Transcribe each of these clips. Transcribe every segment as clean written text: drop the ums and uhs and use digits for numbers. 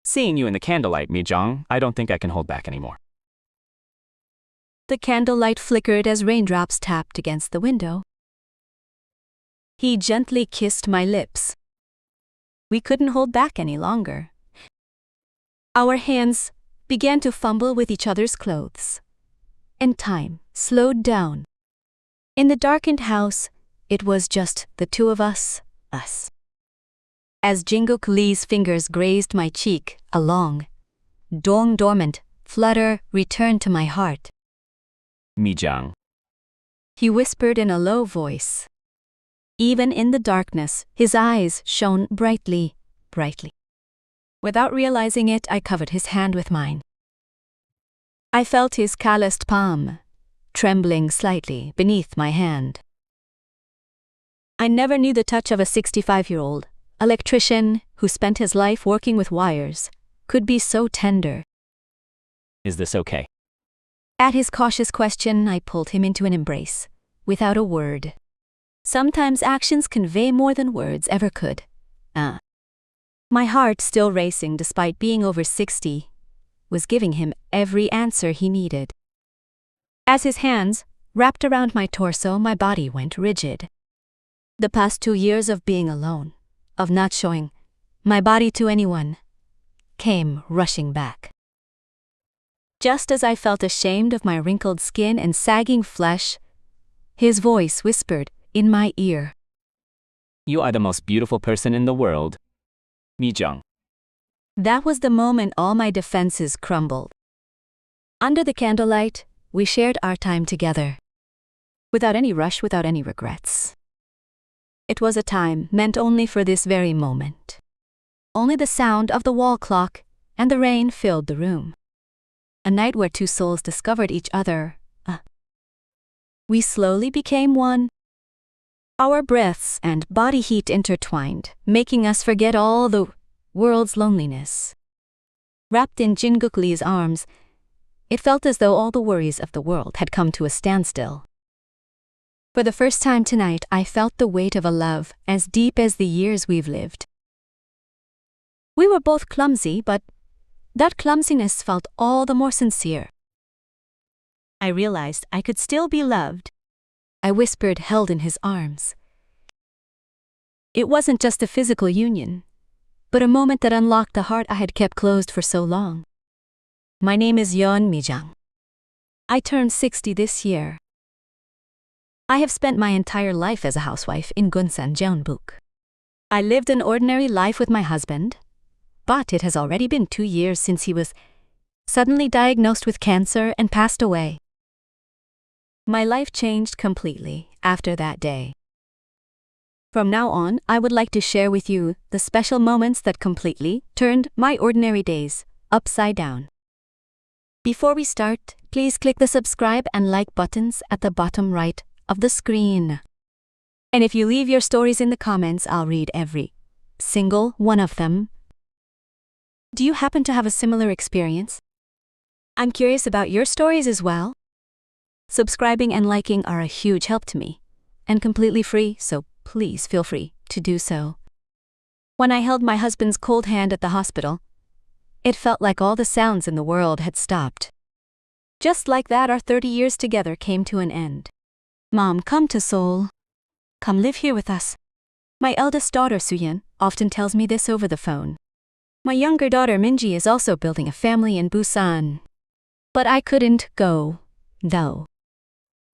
Seeing you in the candlelight, Mi-jung, I don't think I can hold back anymore. The candlelight flickered as raindrops tapped against the window. He gently kissed my lips. We couldn't hold back any longer. Our hands began to fumble with each other's clothes. And time slowed down. In the darkened house, it was just the two of us. As Jinguk Lee's fingers grazed my cheek, a long, dormant flutter returned to my heart. Mi-jung. He whispered in a low voice. Even in the darkness, his eyes shone brightly. Without realizing it, I covered his hand with mine. I felt his calloused palm, trembling slightly beneath my hand. I never knew the touch of a 65-year-old electrician who spent his life working with wires could be so tender. Is this okay? At his cautious question, I pulled him into an embrace, without a word. Sometimes actions convey more than words ever could. My heart, still racing despite being over 60, was giving him every answer he needed. As his hands wrapped around my torso, my body went rigid. The past 2 years of being alone, of not showing my body to anyone, came rushing back. Just as I felt ashamed of my wrinkled skin and sagging flesh, his voice whispered in my ear. You are the most beautiful person in the world, Mi-jung. That was the moment all my defenses crumbled. Under the candlelight, we shared our time together. Without any rush, without any regrets. It was a time meant only for this very moment. Only the sound of the wall clock and the rain filled the room. A night where two souls discovered each other. We slowly became one. Our breaths and body heat intertwined, making us forget all the world's loneliness. Wrapped in Jinguk Lee's arms, it felt as though all the worries of the world had come to a standstill. For the first time tonight, I felt the weight of a love as deep as the years we've lived. We were both clumsy, but that clumsiness felt all the more sincere. I realized I could still be loved. I whispered, held in his arms. It wasn't just a physical union, but a moment that unlocked the heart I had kept closed for so long. My name is Yeon Mi-jung. I turned 60 this year. I have spent my entire life as a housewife in Gunsan, Jeonbuk. I lived an ordinary life with my husband, but it has already been 2 years since he was suddenly diagnosed with cancer and passed away. My life changed completely after that day. From now on, I would like to share with you the special moments that completely turned my ordinary days upside down. Before we start, please click the subscribe and like buttons at the bottom right of the screen. And if you leave your stories in the comments, I'll read every single one of them. Do you happen to have a similar experience? I'm curious about your stories as well. Subscribing and liking are a huge help to me, and completely free, so please feel free to do so. When I held my husband's cold hand at the hospital, it felt like all the sounds in the world had stopped. Just like that, our 30 years together came to an end. Mom, come to Seoul. Come live here with us. My eldest daughter, Suyeon, often tells me this over the phone. My younger daughter, Minji, is also building a family in Busan. But I couldn't go, though.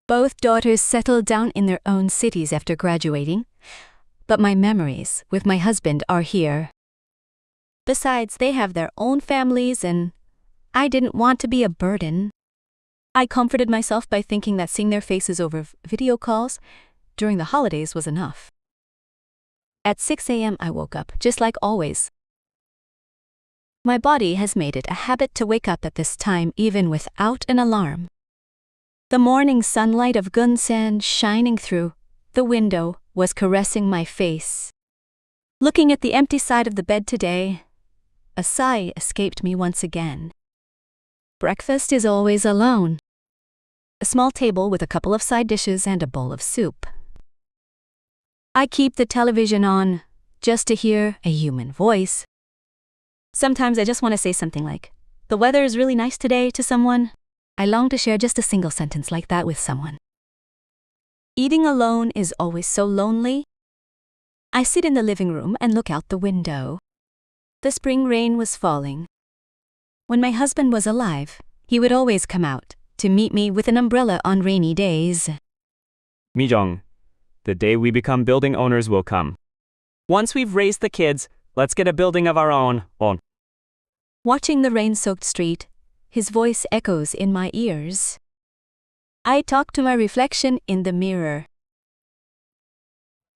Both daughters settled down in their own cities after graduating, but my memories with my husband are here. Besides, they have their own families, and I didn't want to be a burden. I comforted myself by thinking that seeing their faces over video calls during the holidays was enough. At 6 a.m. I woke up, just like always. My body has made it a habit to wake up at this time even without an alarm. The morning sunlight of Gunsan shining through the window was caressing my face. Looking at the empty side of the bed today, a sigh escaped me once again. Breakfast is always alone. A small table with a couple of side dishes and a bowl of soup. I keep the television on just to hear a human voice. Sometimes I just want to say something like, "The weather is really nice today," to someone. I long to share just a single sentence like that with someone. Eating alone is always so lonely. I sit in the living room and look out the window. The spring rain was falling. When my husband was alive, he would always come out to meet me with an umbrella on rainy days. Mijong, the day we become building owners will come. Once we've raised the kids, let's get a building of our own. Watching the rain-soaked street, his voice echoes in my ears. I talk to my reflection in the mirror.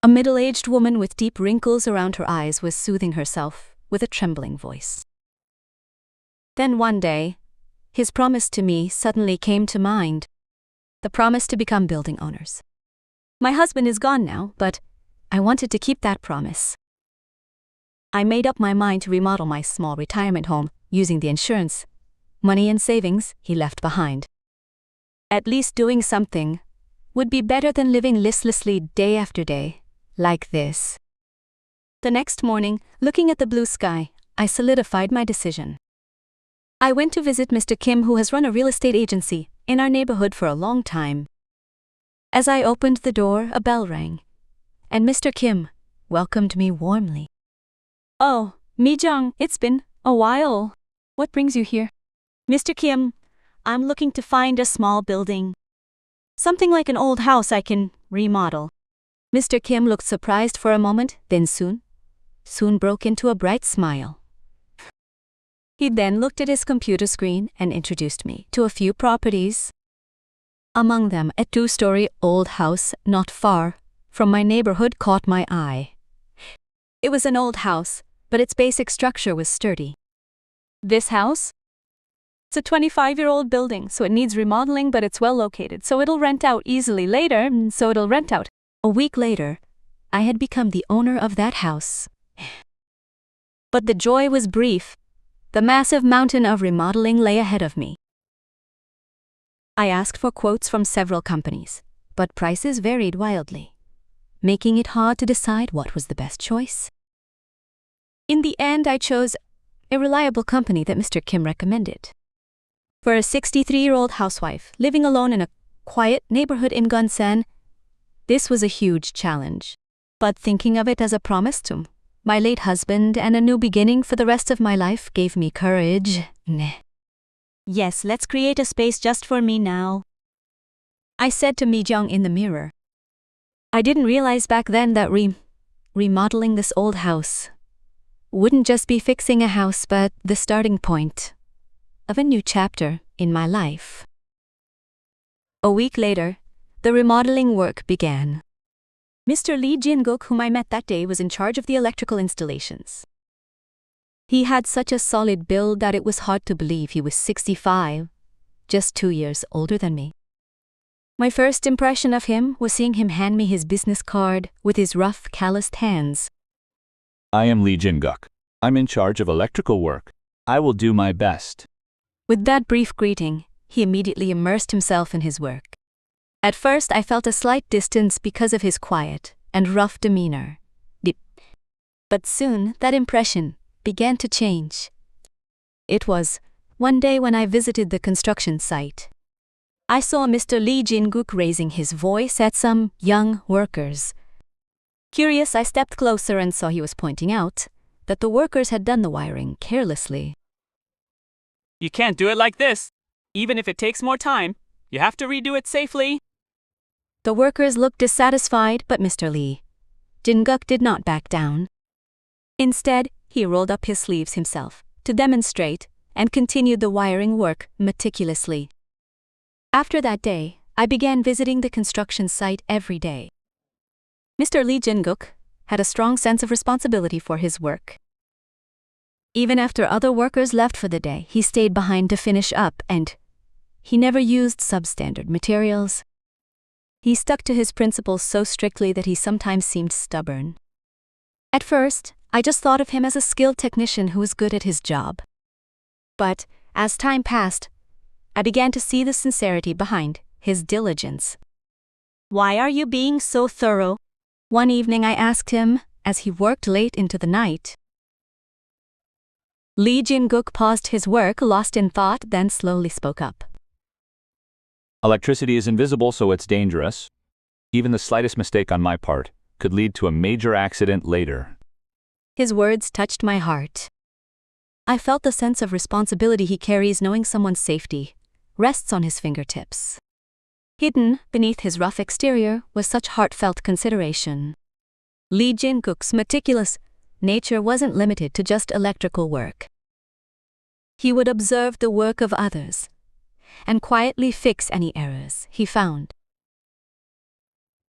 A middle-aged woman with deep wrinkles around her eyes was soothing herself with a trembling voice. Then one day, his promise to me suddenly came to mind. The promise to become building owners. My husband is gone now, but I wanted to keep that promise. I made up my mind to remodel my small retirement home using the insurance, money and savings he left behind. At least doing something would be better than living listlessly day after day, like this. The next morning, looking at the blue sky, I solidified my decision. I went to visit Mr. Kim, who has run a real estate agency in our neighborhood for a long time. As I opened the door, a bell rang, and Mr. Kim welcomed me warmly. "Oh, Mijong, it's been a while. What brings you here?" "Mr. Kim, I'm looking to find a small building. Something like an old house I can remodel." Mr. Kim looked surprised for a moment, then soon broke into a bright smile. He then looked at his computer screen and introduced me to a few properties. Among them, a 2-story old house not far from my neighborhood caught my eye. It was an old house, but its basic structure was sturdy. "This house? It's a 25-year-old building, so it needs remodeling, but it's well located, so it'll rent out easily later, A week later, I had become the owner of that house. But the joy was brief. The massive mountain of remodeling lay ahead of me. I asked for quotes from several companies, but prices varied wildly, making it hard to decide what was the best choice. In the end, I chose a reliable company that Mr. Kim recommended. For a 63-year-old housewife living alone in a quiet neighborhood in Gunsan, this was a huge challenge. But thinking of it as a promise to my late husband and a new beginning for the rest of my life gave me courage. "Yes, let's create a space just for me now," I said to Mijong in the mirror. I didn't realize back then that remodeling this old house wouldn't just be fixing a house, but the starting point of a new chapter in my life. A week later, the remodeling work began. Mr. Lee Jin-guk, whom I met that day, was in charge of the electrical installations. He had such a solid build that it was hard to believe he was 65, just 2 years older than me. My first impression of him was seeing him hand me his business card with his rough, calloused hands. "I am Lee Jin-guk. I'm in charge of electrical work. I will do my best." With that brief greeting, he immediately immersed himself in his work. At first, I felt a slight distance because of his quiet and rough demeanor. But soon, that impression began to change. It was one day when I visited the construction site. I saw Mr. Lee Jin-guk raising his voice at some young workers. Curious, I stepped closer and saw he was pointing out that the workers had done the wiring carelessly. You can't do it like this. Even if it takes more time, you have to redo it safely. The workers looked dissatisfied, but Mr. Lee Jin-guk did not back down. Instead, he rolled up his sleeves himself to demonstrate and continued the wiring work meticulously. After that day, I began visiting the construction site every day. Mr. Lee Jin-guk had a strong sense of responsibility for his work. Even after other workers left for the day, he stayed behind to finish up, and he never used substandard materials. He stuck to his principles so strictly that he sometimes seemed stubborn. At first, I just thought of him as a skilled technician who was good at his job. But as time passed, I began to see the sincerity behind his diligence. "Why are you being so thorough?" One evening I asked him as he worked late into the night. Lee Jin-guk paused his work, lost in thought, then slowly spoke up. Electricity is invisible, so it's dangerous. Even the slightest mistake on my part could lead to a major accident later. His words touched my heart. I felt the sense of responsibility he carries, knowing someone's safety rests on his fingertips. Hidden beneath his rough exterior was such heartfelt consideration. Lee Jin-guk's meticulous nature wasn't limited to just electrical work. He would observe the work of others and quietly fix any errors he found.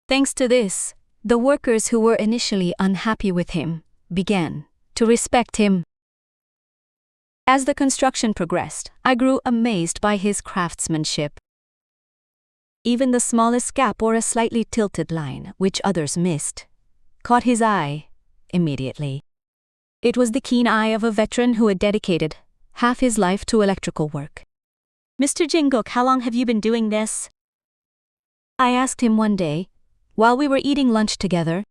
Thanks to this, the workers who were initially unhappy with him began to respect him. As the construction progressed, I grew amazed by his craftsmanship. Even the smallest gap or a slightly tilted line, which others missed, caught his eye immediately. It was the keen eye of a veteran who had dedicated half his life to electrical work. "Mr. Jin-guk, how long have you been doing this?" I asked him one day, while we were eating lunch together.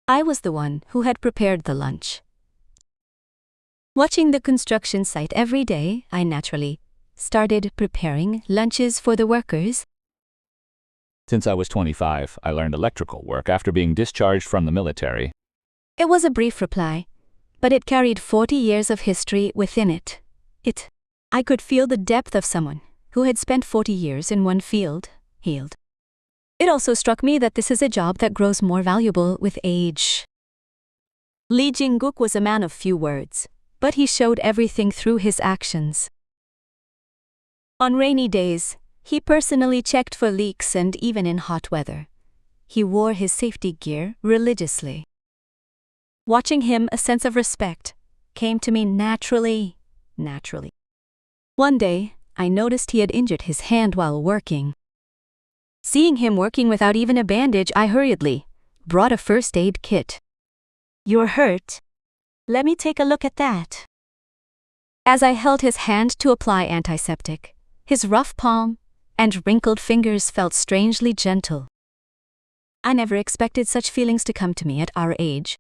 I was the one who had prepared the lunch. Watching the construction site every day, I naturally started preparing lunches for the workers. Since I was 25, I learned electrical work after being discharged from the military. It was a brief reply, but it carried 40 years of history within it. I could feel the depth of someone who had spent 40 years in one field, healed. It also struck me that this is a job that grows more valuable with age. Lee Jin-guk was a man of few words, but he showed everything through his actions. On rainy days, he personally checked for leaks, and even in hot weather, he wore his safety gear religiously. Watching him, a sense of respect came to me naturally. One day, I noticed he had injured his hand while working. Seeing him working without even a bandage, I hurriedly brought a first aid kit. "You're hurt? Let me take a look at that." As I held his hand to apply antiseptic, his rough palm and wrinkled fingers felt strangely gentle. I never expected such feelings to come to me at our age.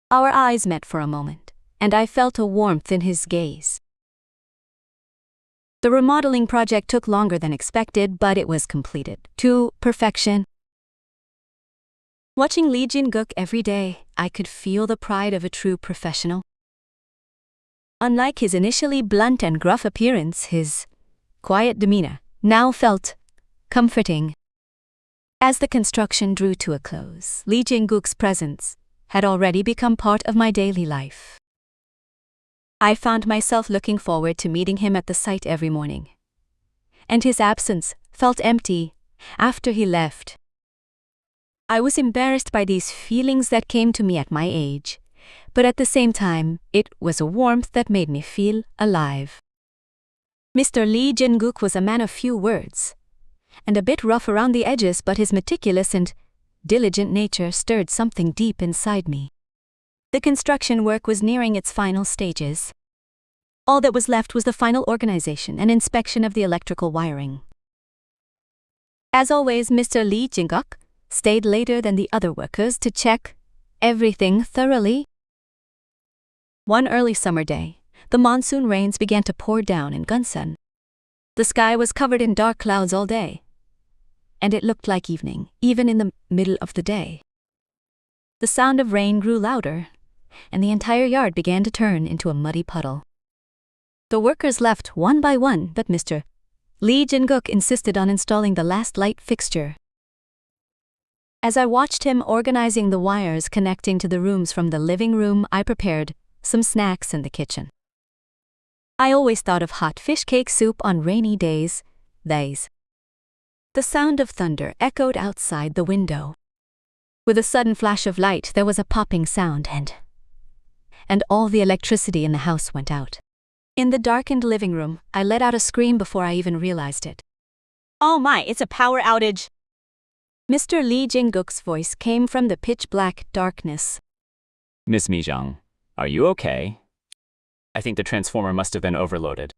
Our eyes met for a moment, and I felt a warmth in his gaze. The remodeling project took longer than expected, but it was completed to perfection. Watching Lee Jin-guk every day, I could feel the pride of a true professional. Unlike his initially blunt and gruff appearance, his quiet demeanor now felt comforting. As the construction drew to a close, Lee Jin-guk's presence had already become part of my daily life. I found myself looking forward to meeting him at the site every morning, and his absence felt empty after he left. I was embarrassed by these feelings that came to me at my age, but at the same time, it was a warmth that made me feel alive. Mr. Lee Jin-guk was a man of few words, and a bit rough around the edges, but his meticulous and diligent nature stirred something deep inside me. The construction work was nearing its final stages. All that was left was the final organization and inspection of the electrical wiring. As always, Mr. Lee Jin-guk stayed later than the other workers to check everything thoroughly. One early summer day, the monsoon rains began to pour down in Gunsan. The sky was covered in dark clouds all day, and it looked like evening, even in the middle of the day. The sound of rain grew louder, and the entire yard began to turn into a muddy puddle. The workers left one by one, but Mr. Lee Jin-guk insisted on installing the last light fixture. As I watched him organizing the wires connecting to the rooms from the living room, I prepared some snacks in the kitchen. I always thought of hot fish cake soup on rainy days. The sound of thunder echoed outside the window. With a sudden flash of light, there was a popping sound, and all the electricity in the house went out. In the darkened living room, I let out a scream before I even realized it. "Oh my, it's a power outage!" Mr. Lee Jin-guk's voice came from the pitch-black darkness. "Miss Mi-jung, are you okay? I think the transformer must have been overloaded.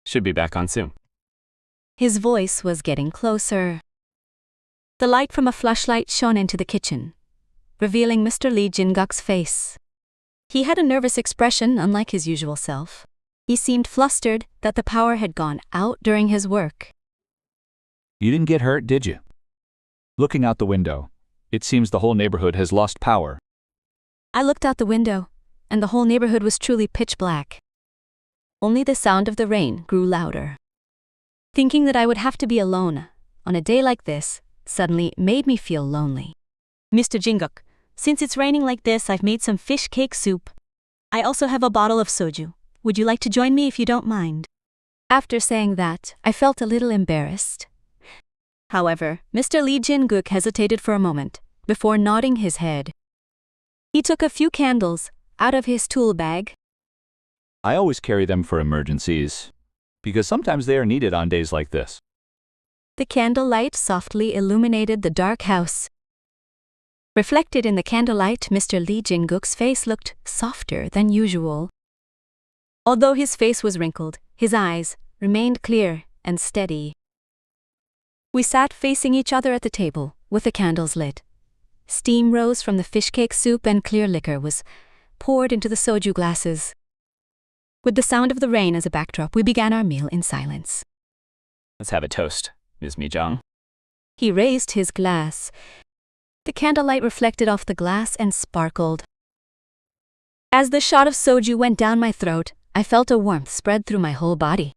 Should be back on soon." His voice was getting closer. The light from a flashlight shone into the kitchen, revealing Mr. Lee Jin-guk's face. He had a nervous expression unlike his usual self. He seemed flustered that the power had gone out during his work. You didn't get hurt, did you? Looking out the window, it seems the whole neighborhood has lost power. I looked out the window, and the whole neighborhood was truly pitch black. Only the sound of the rain grew louder. Thinking that I would have to be alone on a day like this suddenly made me feel lonely. Mr. Jinguk, since it's raining like this, I've made some fish cake soup. I also have a bottle of soju. Would you like to join me if you don't mind? After saying that, I felt a little embarrassed. However, Mr. Lee Jin-guk hesitated for a moment before nodding his head. He took a few candles out of his tool bag. I always carry them for emergencies, because sometimes they are needed on days like this. The candlelight softly illuminated the dark house. Reflected in the candlelight, Mr. Lee Jin-guk's face looked softer than usual. Although his face was wrinkled, his eyes remained clear and steady. We sat facing each other at the table, with the candles lit. Steam rose from the fish cake soup and clear liquor was poured into the soju glasses. With the sound of the rain as a backdrop, we began our meal in silence. Let's have a toast, Ms. Mi-jung. He raised his glass. The candlelight reflected off the glass and sparkled. As the shot of soju went down my throat, I felt a warmth spread through my whole body.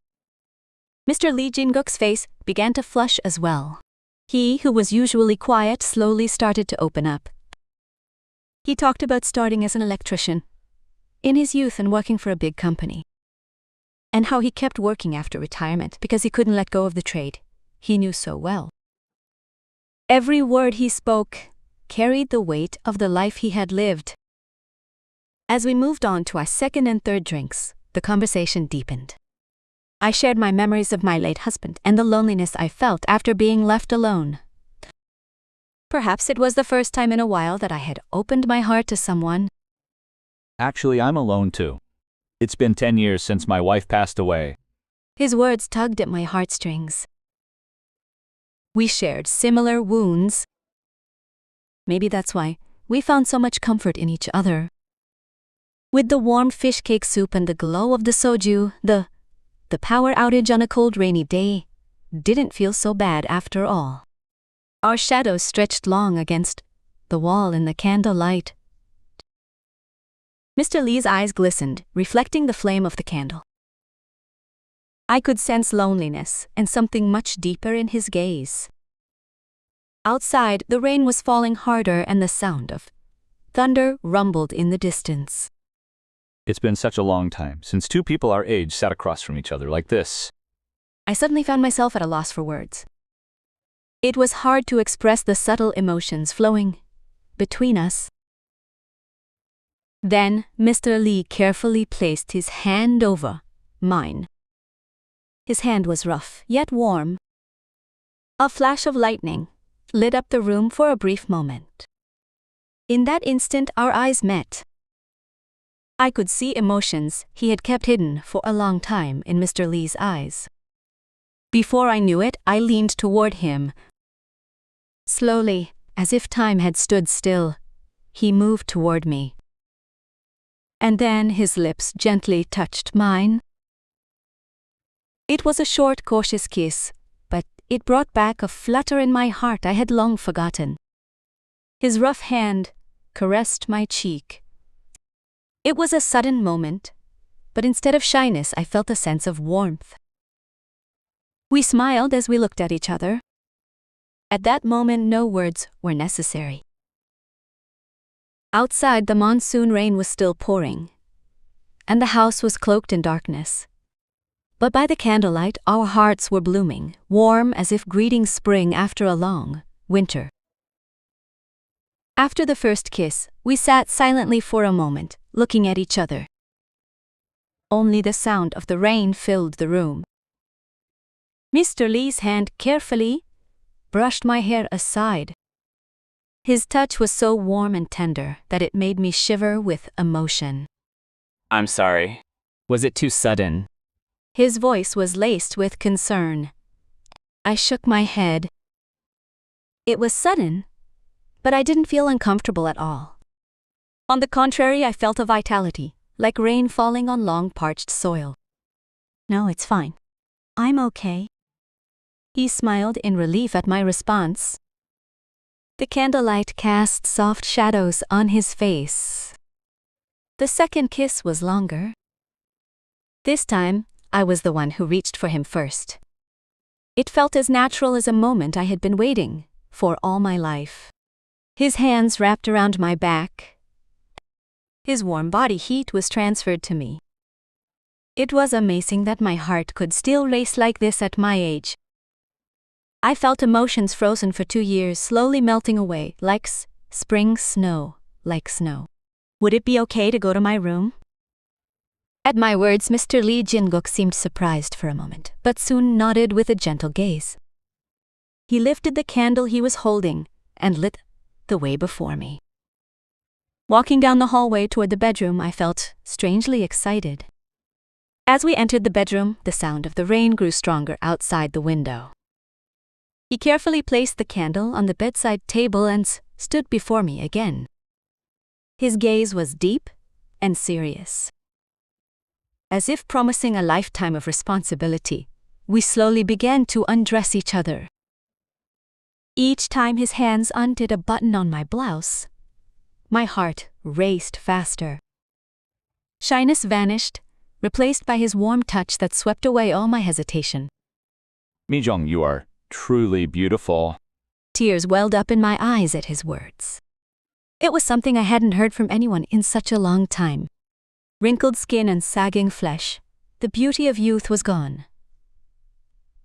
Mr. Lee Jin-guk's face began to flush as well. He, who was usually quiet, slowly started to open up. He talked about starting as an electrician in his youth and working for a big company, and how he kept working after retirement because he couldn't let go of the trade he knew so well. Every word he spoke carried the weight of the life he had lived. As we moved on to our second and third drinks, the conversation deepened. I shared my memories of my late husband and the loneliness I felt after being left alone. Perhaps it was the first time in a while that I had opened my heart to someone. Actually, I'm alone too. It's been 10 years since my wife passed away. His words tugged at my heartstrings. We shared similar wounds. Maybe that's why we found so much comfort in each other. With the warm fish cake soup and the glow of the soju, the power outage on a cold rainy day didn't feel so bad after all. Our shadows stretched long against the wall in the candlelight. Mr. Lee's eyes glistened, reflecting the flame of the candle. I could sense loneliness and something much deeper in his gaze. Outside, the rain was falling harder and the sound of thunder rumbled in the distance. It's been such a long time since two people our age sat across from each other like this. I suddenly found myself at a loss for words. It was hard to express the subtle emotions flowing between us. Then Mr. Lee carefully placed his hand over mine. His hand was rough, yet warm. A flash of lightning lit up the room for a brief moment. In that instant, our eyes met. I could see emotions he had kept hidden for a long time in Mr. Lee's eyes. Before I knew it, I leaned toward him. Slowly, as if time had stood still, he moved toward me. And then his lips gently touched mine. It was a short, cautious kiss, but it brought back a flutter in my heart I had long forgotten. His rough hand caressed my cheek. It was a sudden moment, but instead of shyness, I felt a sense of warmth. We smiled as we looked at each other. At that moment, no words were necessary. Outside, the monsoon rain was still pouring, and the house was cloaked in darkness. But by the candlelight, our hearts were blooming, warm as if greeting spring after a long winter. After the first kiss, we sat silently for a moment, looking at each other. Only the sound of the rain filled the room. Mr. Lee's hand carefully brushed my hair aside. His touch was so warm and tender that it made me shiver with emotion. I'm sorry. Was it too sudden? His voice was laced with concern. I shook my head. It was sudden, but I didn't feel uncomfortable at all. On the contrary, I felt a vitality, like rain falling on long parched soil. No, it's fine. I'm okay. He smiled in relief at my response. The candlelight cast soft shadows on his face. The second kiss was longer. This time, I was the one who reached for him first. It felt as natural as a moment I had been waiting for all my life. His hands wrapped around my back. His warm body heat was transferred to me. It was amazing that my heart could still race like this at my age. I felt emotions frozen for 2 years slowly melting away like spring snow, like snow. Would it be okay to go to my room? At my words, Mr. Lee Jin-guk seemed surprised for a moment, but soon nodded with a gentle gaze. He lifted the candle he was holding and lit the way before me. Walking down the hallway toward the bedroom, I felt strangely excited. As we entered the bedroom, the sound of the rain grew stronger outside the window. He carefully placed the candle on the bedside table and stood before me again. His gaze was deep and serious. As if promising a lifetime of responsibility, we slowly began to undress each other. Each time his hands undid a button on my blouse, my heart raced faster. Shyness vanished, replaced by his warm touch that swept away all my hesitation. Mi-jung, you are truly beautiful. Tears welled up in my eyes at his words. It was something I hadn't heard from anyone in such a long time. Wrinkled skin and sagging flesh, the beauty of youth was gone.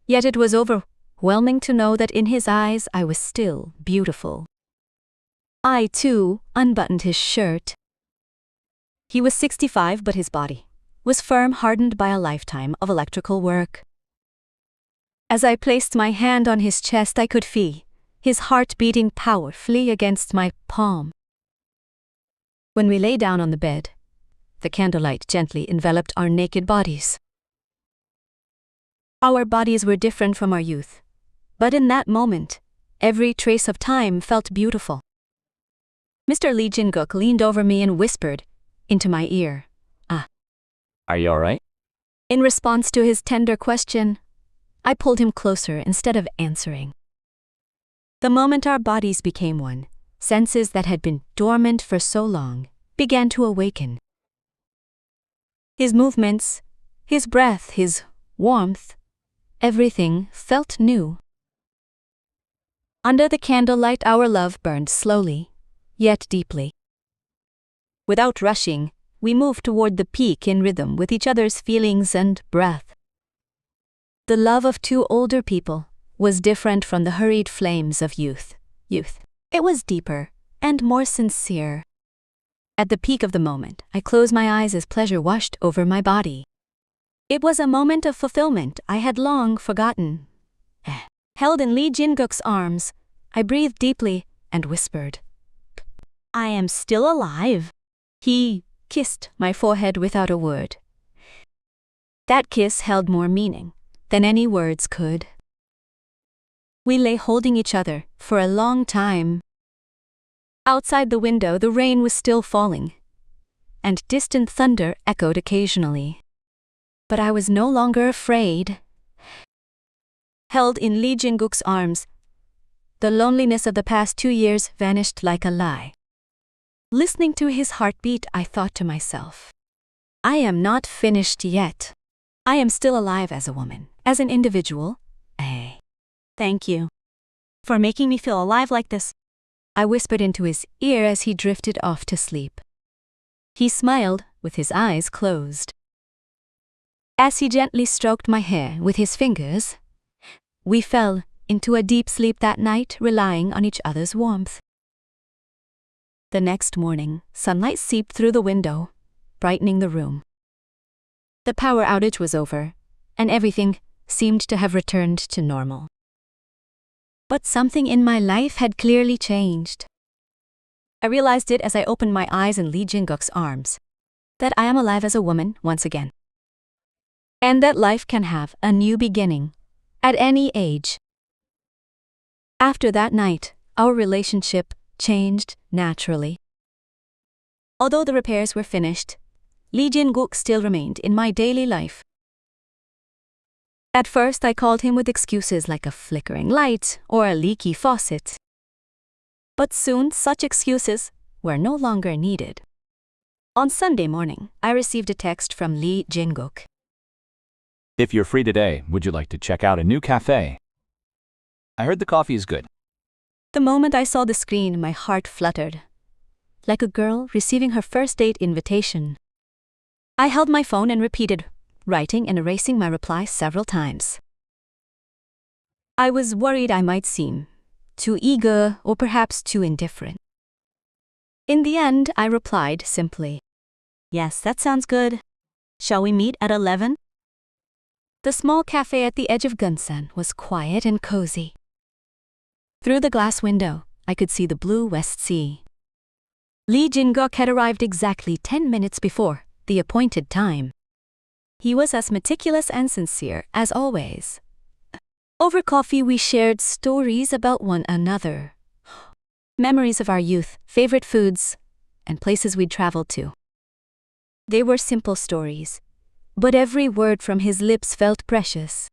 Yet it was overwhelming to know that in his eyes I was still beautiful. I, too, unbuttoned his shirt. He was 65, but his body was firm, hardened by a lifetime of electrical work. As I placed my hand on his chest, I could feel his heart beating powerfully against my palm. When we lay down on the bed, the candlelight gently enveloped our naked bodies. Our bodies were different from our youth, but in that moment, every trace of time felt beautiful. Mr. Lee Jin-guk leaned over me and whispered into my ear, Are you alright? In response to his tender question, I pulled him closer instead of answering. The moment our bodies became one, senses that had been dormant for so long began to awaken. His movements, his breath, his warmth, everything felt new. Under the candlelight, our love burned slowly, yet deeply. Without rushing, we moved toward the peak in rhythm with each other's feelings and breath. The love of two older people was different from the hurried flames of youth. It was deeper and more sincere. At the peak of the moment, I closed my eyes as pleasure washed over my body. It was a moment of fulfillment I had long forgotten. Held in Lee Jin-guk's arms, I breathed deeply and whispered, I am still alive. He kissed my forehead without a word. That kiss held more meaning than any words could. We lay holding each other for a long time. Outside the window, the rain was still falling, and distant thunder echoed occasionally. But I was no longer afraid. Held in Lee Jin-guk's arms, the loneliness of the past 2 years vanished like a lie. Listening to his heartbeat, I thought to myself, I am not finished yet. I am still alive as a woman, as an individual. Thank you for making me feel alive like this, I whispered into his ear as he drifted off to sleep. He smiled with his eyes closed. As he gently stroked my hair with his fingers, we fell into a deep sleep that night, relying on each other's warmth. The next morning, sunlight seeped through the window, brightening the room. The power outage was over, and everything seemed to have returned to normal. But something in my life had clearly changed. I realized it as I opened my eyes in Lee Jin-guk's arms, that I am alive as a woman once again. And that life can have a new beginning, at any age. After that night, our relationship changed naturally. Although the repairs were finished, Lee Jin-guk still remained in my daily life. At first, I called him with excuses like a flickering light or a leaky faucet. But soon, such excuses were no longer needed. On Sunday morning, I received a text from Lee Jin-guk. If you're free today, would you like to check out a new cafe? I heard the coffee is good. The moment I saw the screen, my heart fluttered, like a girl receiving her first date invitation. I held my phone and repeated, writing and erasing my reply several times. I was worried I might seem too eager or perhaps too indifferent. In the end, I replied simply, "Yes, that sounds good. Shall we meet at 11? The small cafe at the edge of Gunsan was quiet and cozy. Through the glass window, I could see the blue West Sea. Lee Jin-guk had arrived exactly 10 minutes before the appointed time. He was as meticulous and sincere as always. Over coffee, we shared stories about one another, memories of our youth, favorite foods, and places we'd traveled to. They were simple stories, but every word from his lips felt precious.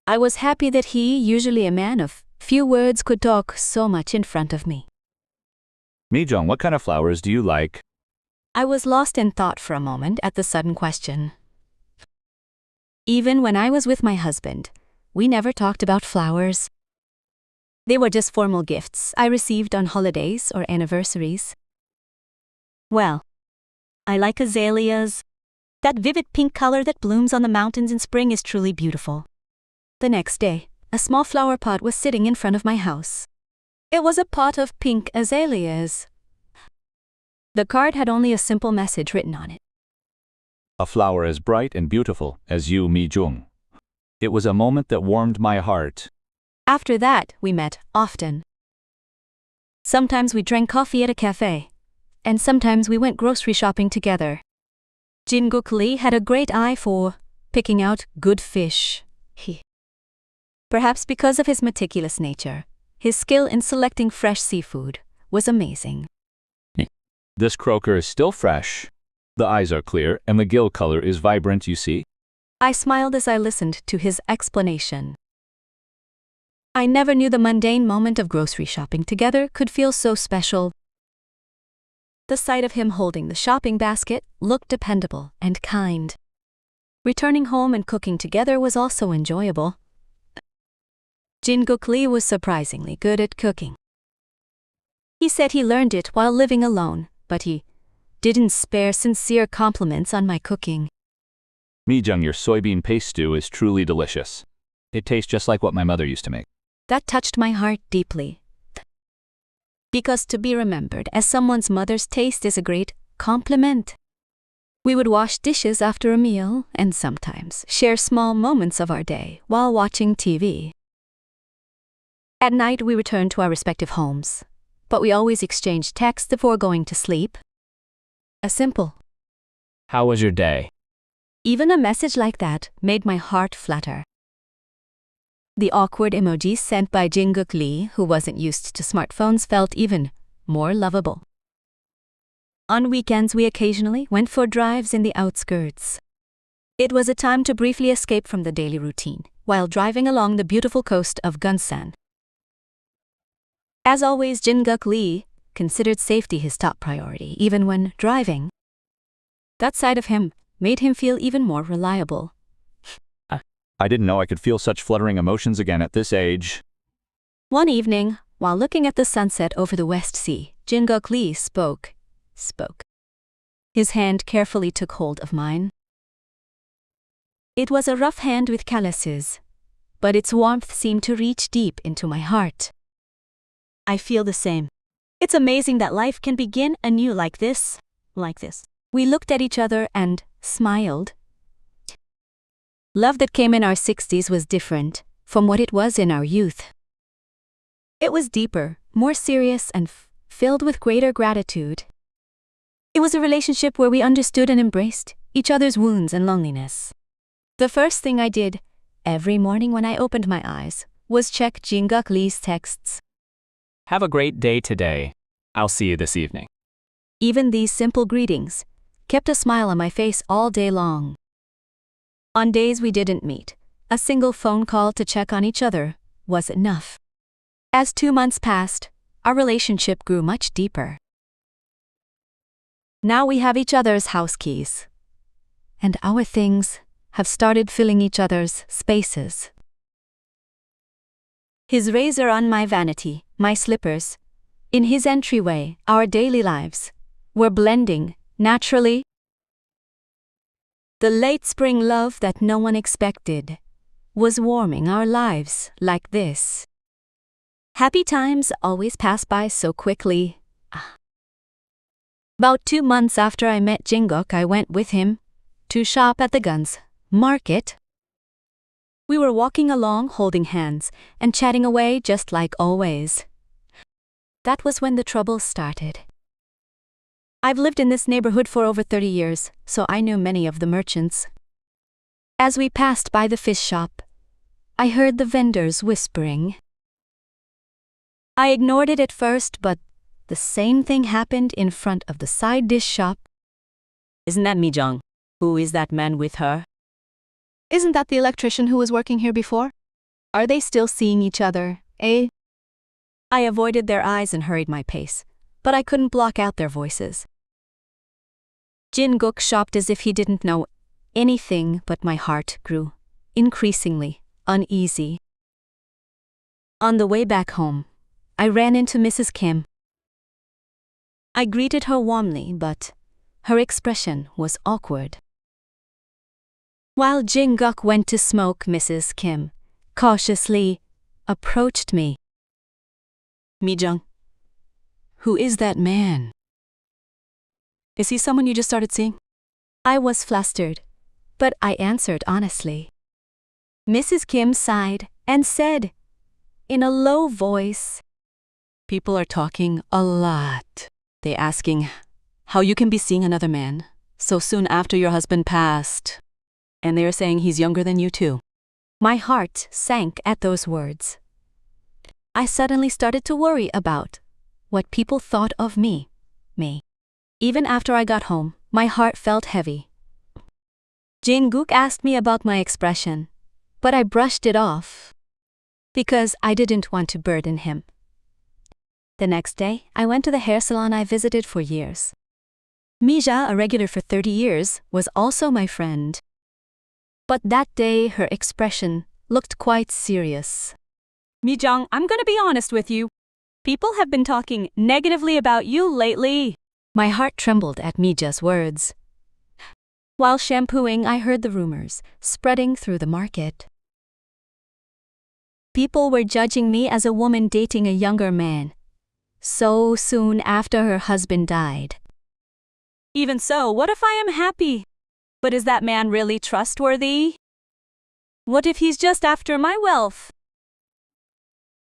I was happy that he, usually a man of few words, could talk so much in front of me. Mi-jung, what kind of flowers do you like? I was lost in thought for a moment at the sudden question. Even when I was with my husband, we never talked about flowers. They were just formal gifts I received on holidays or anniversaries. Well, I like azaleas. That vivid pink color that blooms on the mountains in spring is truly beautiful. The next day, a small flower pot was sitting in front of my house. It was a pot of pink azaleas. The card had only a simple message written on it. A flower as bright and beautiful as you, Mi-jung. It was a moment that warmed my heart. After that, we met often. Sometimes we drank coffee at a cafe, and sometimes we went grocery shopping together. Jin-guk Lee had a great eye for picking out good fish. Perhaps because of his meticulous nature, his skill in selecting fresh seafood was amazing. This croaker is still fresh. The eyes are clear and the gill color is vibrant, you see. I smiled as I listened to his explanation. I never knew the mundane moment of grocery shopping together could feel so special. The sight of him holding the shopping basket looked dependable and kind. Returning home and cooking together was also enjoyable. Jin-guk Lee was surprisingly good at cooking. He said he learned it while living alone, but he didn't spare sincere compliments on my cooking. Mi-jung, your soybean paste stew is truly delicious. It tastes just like what my mother used to make. That touched my heart deeply. Because to be remembered as someone's mother's taste is a great compliment. We would wash dishes after a meal and sometimes share small moments of our day while watching TV. At night, we returned to our respective homes, but we always exchanged texts before going to sleep. A simple, How was your day? even a message like that made my heart flutter. The awkward emojis sent by Jin-guk Lee, who wasn't used to smartphones, felt even more lovable. On weekends, we occasionally went for drives in the outskirts. It was a time to briefly escape from the daily routine while driving along the beautiful coast of Gunsan. As always, Jin-guk Lee considered safety his top priority, even when driving. That side of him made him feel even more reliable. I didn't know I could feel such fluttering emotions again at this age. One evening, while looking at the sunset over the West Sea, Jin-guk Lee spoke. His hand carefully took hold of mine. It was a rough hand with calluses, but its warmth seemed to reach deep into my heart. I feel the same. It's amazing that life can begin anew like this. We looked at each other and smiled. Love that came in our 60s was different from what it was in our youth. It was deeper, more serious, and filled with greater gratitude. It was a relationship where we understood and embraced each other's wounds and loneliness. The first thing I did every morning when I opened my eyes was check Jin-guk Lee's texts. Have a great day today. I'll see you this evening. Even these simple greetings kept a smile on my face all day long. On days we didn't meet, a single phone call to check on each other was enough. As 2 months passed, our relationship grew much deeper. Now we have each other's house keys, and our things have started filling each other's spaces. His razor on my vanity, my slippers, in his entryway, our daily lives were blending naturally. The late spring love that no one expected was warming our lives like this. Happy times always pass by so quickly. About 2 months after I met Jinguk, I went with him to shop at the Guns Market. We were walking along holding hands and chatting away just like always. That was when the trouble started. I've lived in this neighborhood for over 30 years, so I knew many of the merchants. As we passed by the fish shop, I heard the vendors whispering. I ignored it at first, but the same thing happened in front of the side dish shop. Isn't that Mi-jung? Who is that man with her? Isn't that the electrician who was working here before? Are they still seeing each other, eh? I avoided their eyes and hurried my pace, but I couldn't block out their voices. Jin-guk shopped as if he didn't know anything, but my heart grew increasingly uneasy. On the way back home, I ran into Mrs. Kim. I greeted her warmly, but her expression was awkward. While Jin-guk went to smoke, Mrs. Kim cautiously approached me. Mi-jung, who is that man? Is he someone you just started seeing? I was flustered, but I answered honestly. Mrs. Kim sighed and said, in a low voice, people are talking a lot. They asking how you can be seeing another man so soon after your husband passed. And they are saying he's younger than you too. My heart sank at those words. I suddenly started to worry about what people thought of me. Even after I got home, my heart felt heavy. Jin-guk asked me about my expression, but I brushed it off because I didn't want to burden him. The next day, I went to the hair salon I visited for years. Mija, a regular for 30 years, was also my friend. But that day, her expression looked quite serious. Mi-jung, I'm gonna be honest with you. People have been talking negatively about you lately. My heart trembled at Mija's words. While shampooing, I heard the rumors spreading through the market. People were judging me as a woman dating a younger man so soon after her husband died. Even so, what if I am happy? But is that man really trustworthy? What if he's just after my wealth?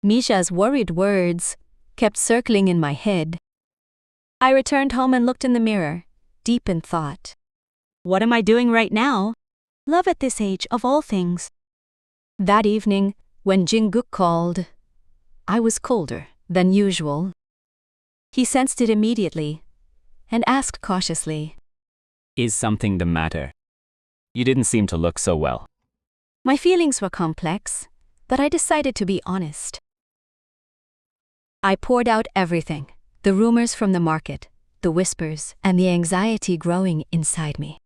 Misha's worried words kept circling in my head. I returned home and looked in the mirror, deep in thought. What am I doing right now? Love at this age of all things. That evening, when Jin-guk called, I was colder than usual. He sensed it immediately and asked cautiously, Is something the matter? You didn't seem to look so well. My feelings were complex, but I decided to be honest. I poured out everything, the rumors from the market, the whispers, and the anxiety growing inside me.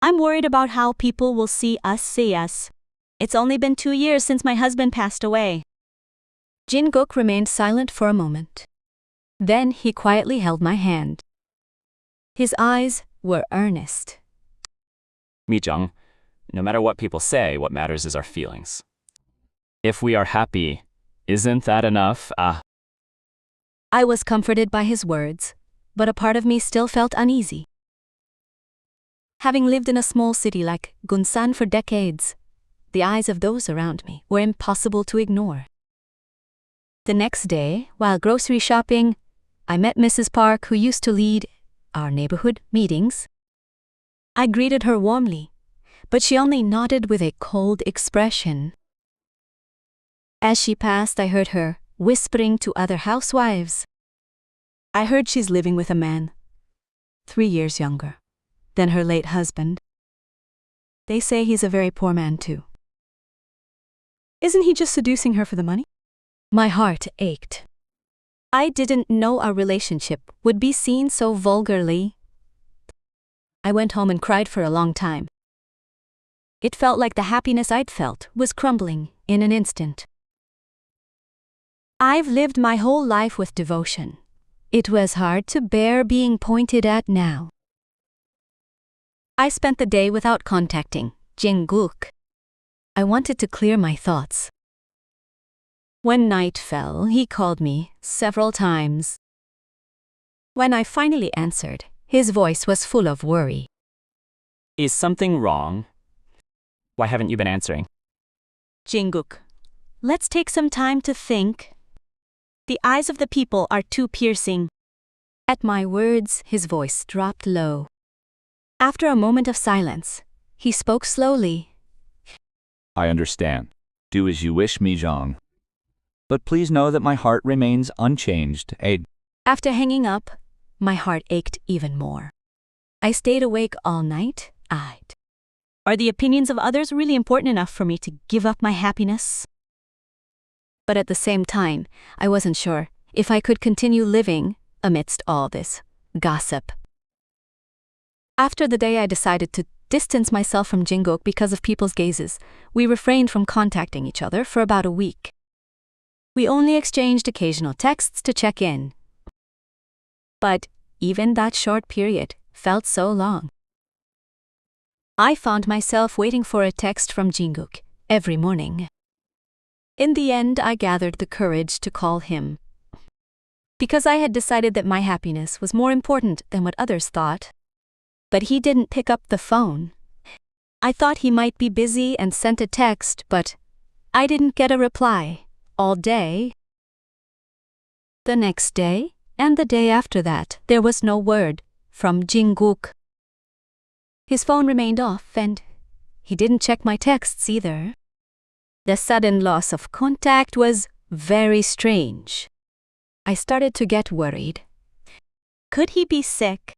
I'm worried about how people will see us. It's only been 2 years since my husband passed away. Jin-guk remained silent for a moment. Then he quietly held my hand. His eyes were earnest. Mi-jung, no matter what people say, what matters is our feelings. If we are happy, isn't that enough? I was comforted by his words, but a part of me still felt uneasy. Having lived in a small city like Gunsan for decades, the eyes of those around me were impossible to ignore. The next day, while grocery shopping, I met Mrs. Park, who used to lead our neighborhood meetings. I greeted her warmly, but she only nodded with a cold expression. As she passed, I heard her whispering to other housewives. I heard she's living with a man 3 years younger than her late husband. They say he's a very poor man too. Isn't he just seducing her for the money? My heart ached. I didn't know our relationship would be seen so vulgarly. I went home and cried for a long time. It felt like the happiness I'd felt was crumbling in an instant. I've lived my whole life with devotion. It was hard to bear being pointed at now. I spent the day without contacting Jin-guk. I wanted to clear my thoughts. When night fell, he called me several times. When I finally answered, his voice was full of worry. Is something wrong? Why haven't you been answering? Jin-guk, let's take some time to think. The eyes of the people are too piercing. At my words, his voice dropped low. After a moment of silence, he spoke slowly. I understand. Do as you wish, Mi-jong. But please know that my heart remains unchanged. After hanging up, my heart ached even more. I stayed awake all night. Are the opinions of others really important enough for me to give up my happiness? But at the same time, I wasn't sure if I could continue living amidst all this gossip. After the day I decided to distance myself from Jin-guk because of people's gazes, we refrained from contacting each other for about a week. We only exchanged occasional texts to check in. But even that short period felt so long. I found myself waiting for a text from Jin-guk every morning. In the end, I gathered the courage to call him. Because I had decided that my happiness was more important than what others thought. But he didn't pick up the phone. I thought he might be busy and sent a text, but I didn't get a reply all day. The next day, and the day after that, there was no word from Jin-guk. His phone remained off, and he didn't check my texts either. The sudden loss of contact was very strange. I started to get worried. Could he be sick?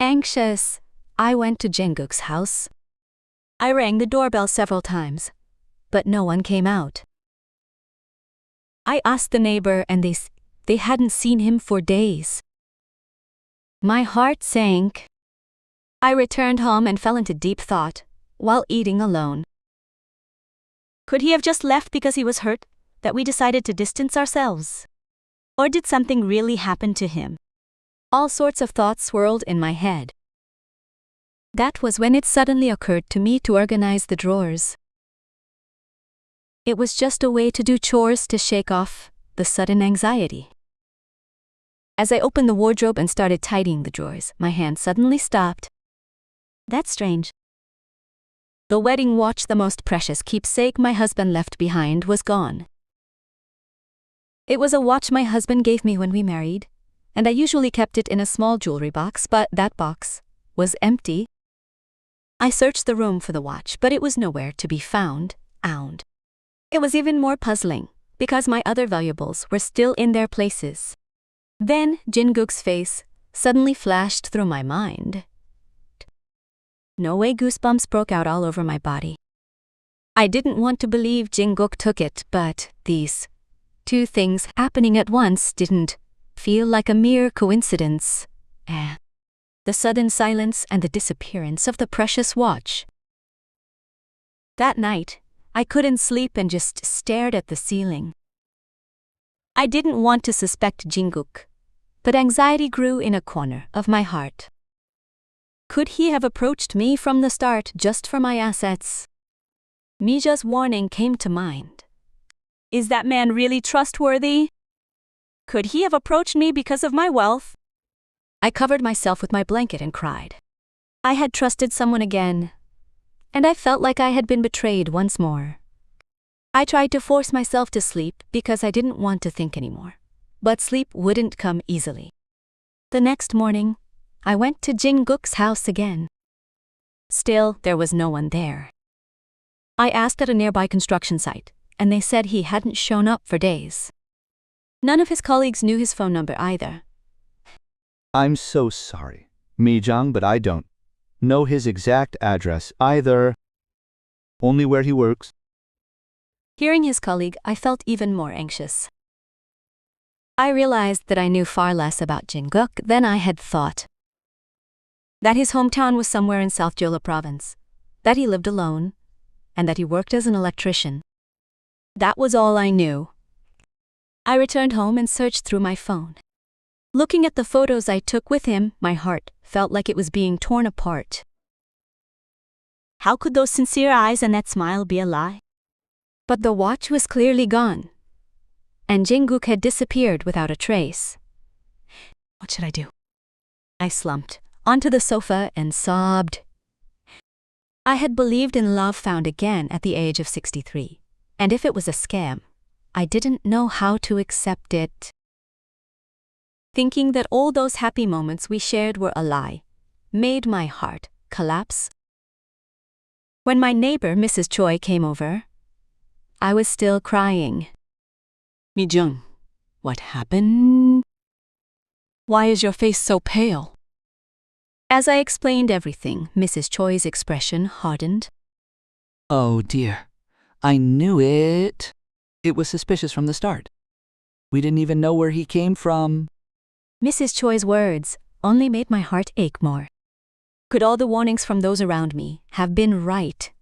Anxious, I went to Jin-guk's house. I rang the doorbell several times, but no one came out. I asked the neighbor, and they hadn't seen him for days. My heart sank. I returned home and fell into deep thought while eating alone. Could he have just left because he was hurt that we decided to distance ourselves? Or did something really happen to him? All sorts of thoughts swirled in my head. That was when it suddenly occurred to me to organize the drawers. It was just a way to do chores to shake off the sudden anxiety. As I opened the wardrobe and started tidying the drawers, my hand suddenly stopped. That's strange. The wedding watch, the most precious keepsake my husband left behind, was gone. It was a watch my husband gave me when we married, and I usually kept it in a small jewelry box, but that box was empty. I searched the room for the watch, but it was nowhere to be found. It was even more puzzling, because my other valuables were still in their places. Then Jin-guk's face suddenly flashed through my mind. No way, goosebumps broke out all over my body. I didn't want to believe Jin-guk took it, but these two things happening at once didn't feel like a mere coincidence. The sudden silence and the disappearance of the precious watch. That night, I couldn't sleep and just stared at the ceiling. I didn't want to suspect Jin-guk, but anxiety grew in a corner of my heart. Could he have approached me from the start just for my assets? Mija's warning came to mind. Is that man really trustworthy? Could he have approached me because of my wealth? I covered myself with my blanket and cried. I had trusted someone again, and I felt like I had been betrayed once more. I tried to force myself to sleep because I didn't want to think anymore, but sleep wouldn't come easily. The next morning, I went to Jin-guk's house again. Still, there was no one there. I asked at a nearby construction site, and they said he hadn't shown up for days. None of his colleagues knew his phone number either, I'm so sorry, Mi-jung, but I don't know his exact address either. Only where he works. Hearing his colleague, I felt even more anxious. I realized that I knew far less about Jin-guk than I had thought. That his hometown was somewhere in South Jeolla province, that he lived alone, and that he worked as an electrician. That was all I knew. I returned home and searched through my phone. Looking at the photos I took with him, my heart felt like it was being torn apart. How could those sincere eyes and that smile be a lie? But the watch was clearly gone, and Jin-guk had disappeared without a trace. What should I do? I slumped onto the sofa and sobbed. I had believed in love found again at the age of 63, and if it was a scam, I didn't know how to accept it. Thinking that all those happy moments we shared were a lie made my heart collapse. When my neighbor, Mrs. Choi, came over, I was still crying. Mi-jung, what happened? Why is your face so pale? As I explained everything, Mrs. Choi's expression hardened. Oh dear, I knew it. It was suspicious from the start. We didn't even know where he came from. Mrs. Choi's words only made my heart ache more. Could all the warnings from those around me have been right?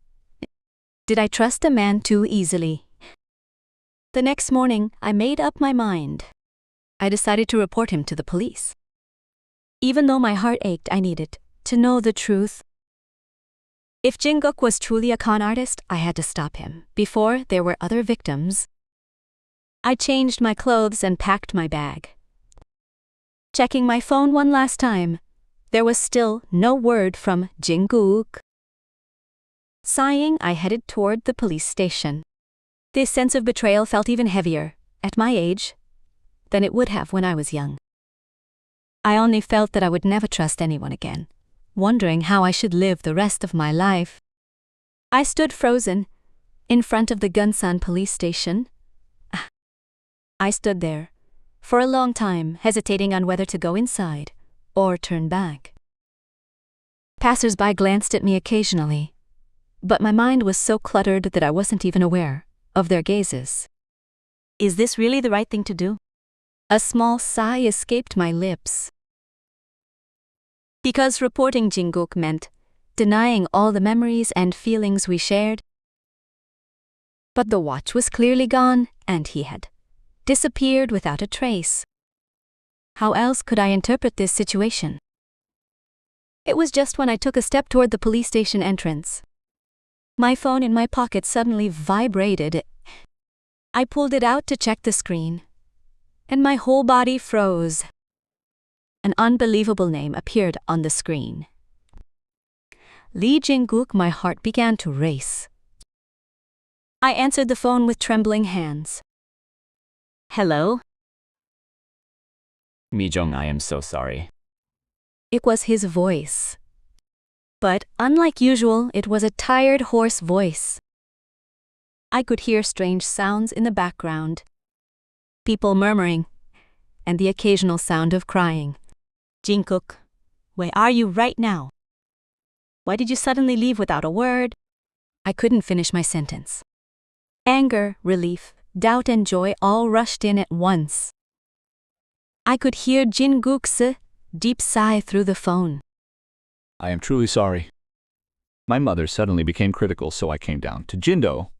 Did I trust a man too easily? The next morning, I made up my mind. I decided to report him to the police. Even though my heart ached, I needed to know the truth. If Jin-guk was truly a con artist, I had to stop him before there were other victims. I changed my clothes and packed my bag. Checking my phone one last time, there was still no word from Jin-guk. Sighing, I headed toward the police station. This sense of betrayal felt even heavier, at my age, than it would have when I was young. I only felt that I would never trust anyone again, wondering how I should live the rest of my life. I stood frozen in front of the Gunsan police station. I stood there for a long time, hesitating on whether to go inside or turn back. Passers-by glanced at me occasionally, but my mind was so cluttered that I wasn't even aware of their gazes. Is this really the right thing to do? A small sigh escaped my lips. Because reporting Jin-guk meant denying all the memories and feelings we shared. But the watch was clearly gone, and he had disappeared without a trace. How else could I interpret this situation? It was just when I took a step toward the police station entrance. My phone in my pocket suddenly vibrated. I pulled it out to check the screen, and my whole body froze. An unbelievable name appeared on the screen. Lee Jin-guk. My heart began to race. I answered the phone with trembling hands. Hello? Mi-jung, I am so sorry. It was his voice. But, unlike usual, it was a tired, hoarse voice. I could hear strange sounds in the background. People murmuring, and the occasional sound of crying. Jin-guk, where are you right now? Why did you suddenly leave without a word? I couldn't finish my sentence. Anger, relief, doubt, and joy all rushed in at once. I could hear Jin-guk's deep sigh through the phone. I am truly sorry. My mother suddenly became critical, so I came down to Jindo.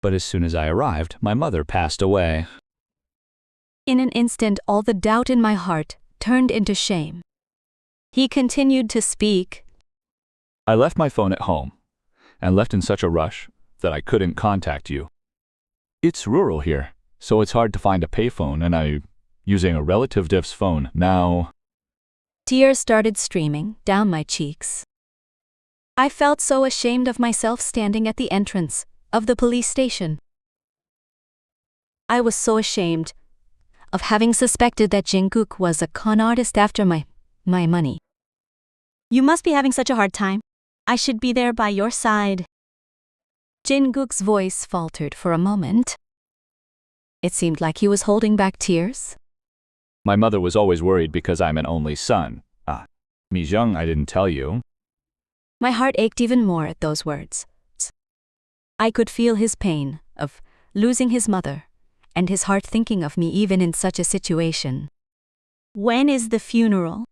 But as soon as I arrived, my mother passed away. In an instant, all the doubt in my heart turned into shame. He continued to speak. I left my phone at home, and left in such a rush that I couldn't contact you. It's rural here, so it's hard to find a payphone, and I'm using a relative's phone now. Tears started streaming down my cheeks. I felt so ashamed of myself standing at the entrance of the police station. I was so ashamed of having suspected that Jin-guk was a con artist after my money. You must be having such a hard time. I should be there by your side. Jin-guk's voice faltered for a moment. It seemed like he was holding back tears. My mother was always worried because I'm an only son. Mi-jung, I didn't tell you. My heart ached even more at those words. I could feel his pain of losing his mother, and his heart thinking of me even in such a situation. When is the funeral?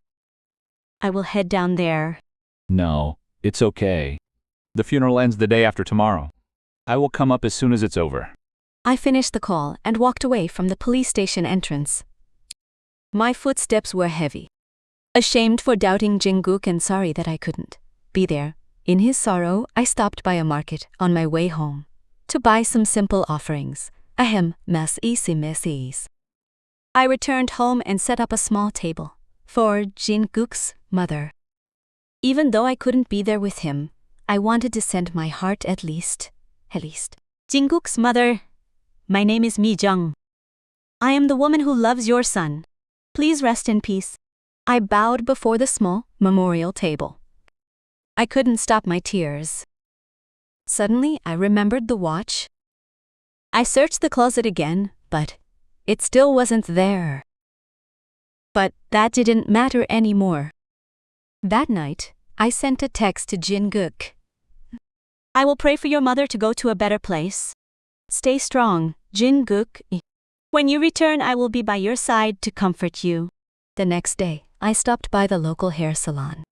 I will head down there. No, it's okay. The funeral ends the day after tomorrow. I will come up as soon as it's over. I finished the call and walked away from the police station entrance. My footsteps were heavy. Ashamed for doubting Jin-guk and sorry that I couldn't be there. In his sorrow, I stopped by a market on my way home to buy some simple offerings. Mes. I returned home and set up a small table for Jin-guk's mother. Even though I couldn't be there with him, I wanted to send my heart at least. Jin-guk's mother, my name is Mi-jung. I am the woman who loves your son. Please rest in peace. I bowed before the small memorial table. I couldn't stop my tears. Suddenly, I remembered the watch. I searched the closet again, but it still wasn't there. But that didn't matter anymore. That night, I sent a text to Jin-guk. I will pray for your mother to go to a better place. Stay strong, Jin-guk. When you return, I will be by your side to comfort you. The next day, I stopped by the local hair salon.